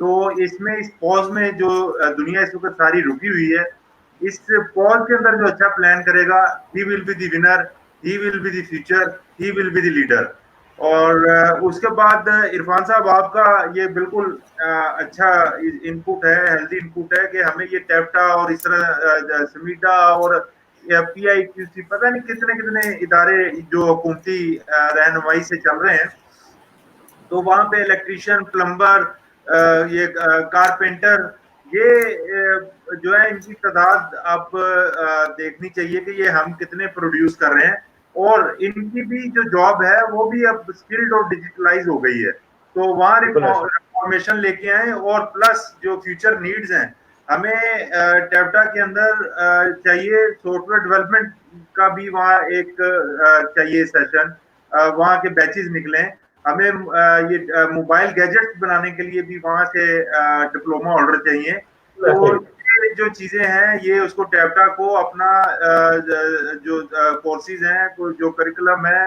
تو اس میں اس پوز میں جو دنیا اس وقت ساری رکی ہوئی ہے, اس پوز کے اندر جو اچھا پلان کرے گا, he will be the winner, he will be the future, he will be the leader. اور اس کے بعد عرفان صاحب آپ کا یہ بالکل اچھا ان پٹ ہے, ہیلدی ان پٹ ہے کہ ہمیں یہ ٹیپٹا اور اس طرح سمیٹا اور پی آئی کیو سی پتہ نہیں کتنے کتنے ادارے جو حکومتی رہنمائی سے چل رہے ہیں, تو وہاں پہ الیکٹریشین, پلمبر, یہ کارپینٹر, یہ جو ہے ان کی تعداد آپ دیکھنی چاہیے کہ یہ ہم کتنے پروڈیوس کر رہے ہیں, اور ان کی بھی جو جاب ہے وہ بھی اب اسکلڈ اور ڈیجیٹلائز ہو گئی ہے. تو وہاں ریفارمیشن لے کے آئیں, اور پلس جو فیوچر نیڈز ہیں ہمیں ٹیپٹا کے اندر چاہیے سافٹ ویئر ڈیولپمنٹ کا بھی وہاں ایک چاہیے سیشن, وہاں کے بیچز نکلیں. ہمیں یہ موبائل گیجٹس بنانے کے لیے بھی وہاں سے ڈپلوما آرڈر چاہیے. تو یہ جو چیزیں ہیں یہ اس کو ٹیپٹا کو اپنا جو کورسز ہیں, جو کریکولم ہے,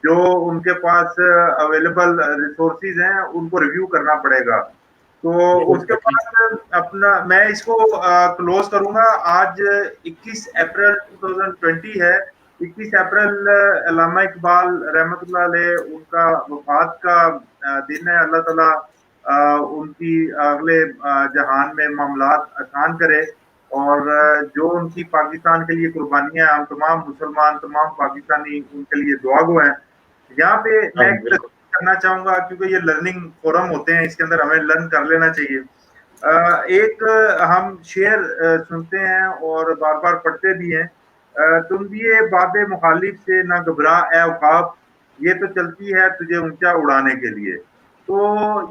جو ان کے پاس اویلیبل ریسورسز ہیں, ان کو ریویو کرنا پڑے گا. تو اس کے بعد اپنا میں اس کو کلوز کروں گا. آج 21 اپریل 2020 ہے. 21 اپریل علامہ اقبال رحمۃ اللہ علیہ ان کا وفات کا دن ہے. اللہ تعالیٰ ان کی اگلے جہان میں معاملات آسان کرے, اور جو ان کی پاکستان کے لیے قربانیاں, ہم تمام مسلمان, تمام پاکستانی ان کے لیے دعا گو ہیں. یہاں پہ میں کرنا چاہوں گا, کیونکہ یہ لرننگ فورم ہوتے ہیں, اس کے اندر ہمیں لرن کر لینا چاہیے. ایک ہم شعر سنتے ہیں اور بار بار پڑھتے بھی ہیں, تم دیے باب مخالف سے نہ گھبرا اے عقاب, یہ تو چلتی ہے تجھے اونچا اڑانے کے لیے. تو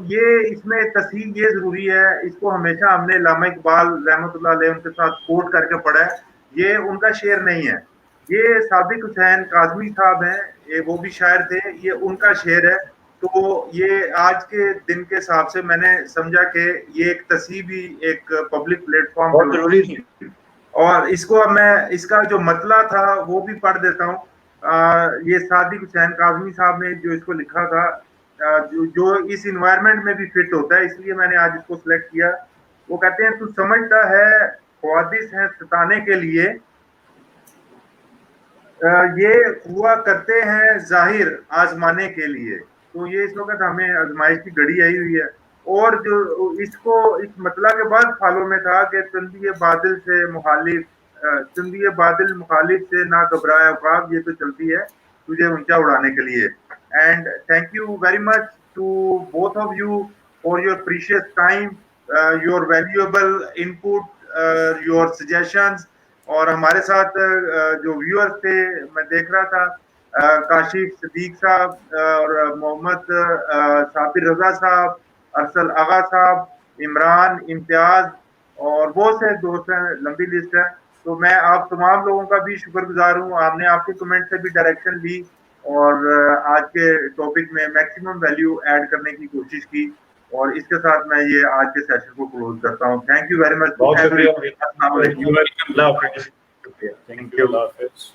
یہ اس میں تصحیح یہ ضروری ہے, اس کو ہمیشہ ہم نے علامہ اقبال رحمۃ اللہ علیہ ان کے ساتھ کوٹ کر کے پڑھا ہے. یہ ان کا شعر نہیں ہے, یہ صادق حسین کاظمی صاحب ہیں, وہ بھی شاعر تھے, یہ ان کا شعر ہے. تو یہ آج کے دن کے حساب سے میں نے سمجھا کہ یہ ایک تصحیح بھی ایک پبلک پلیٹ فارم بہت ضروری تھی, اور اس کو میں اس کا جو مطلع تھا وہ بھی پڑھ دیتا ہوں. یہ صادق حسین کاظمی صاحب نے جو اس کو لکھا تھا, جو اس انوائرمنٹ میں بھی فٹ ہوتا ہے, اس لیے میں نے آج اس کو سلیکٹ کیا. وہ کہتے ہیں, تو سمجھتا ہے حوادث ہیں ستانے کے لیے, یہ ہوا کرتے ہیں ظاہر آزمانے کے لیے. تو یہ اس وقت ہمیں آزمائش کی گھڑی آئی ہوئی ہے. اور جو اس کو اس مطلع کے بعد فالو میں تھا کہ تندی بادل سے مخالف, تندی بادل مخالف سے نہ گھبرائے عقاب, یہ تو چلتی ہے تجھے اونچا اڑانے کے لیے. And thank you very much to both of you for your precious time, your valuable input, your suggestions. اور ہمارے ساتھ جو ویورز تھے, میں دیکھ رہا تھا کاشف صدیق صاحب اور محمد صابر رضا صاحب, ارسل آغا صاحب, عمران, امتیاز اور بہت سے دوست ہیں, لمبی لسٹ ہے. تو میں آپ تمام لوگوں کا بھی شکر گزار ہوں. آپ نے آپ کے کمنٹ سے بھی ڈائریکشن لی اور آج کے ٹاپک میں میکسیمم ویلیو ایڈ کرنے کی کوشش کی, اور اس کے ساتھ میں یہ آج کے سیشن کو کلوز کرتا ہوں. تھینک یو ویری مچ. بہت شکریہ. اللہ حافظ.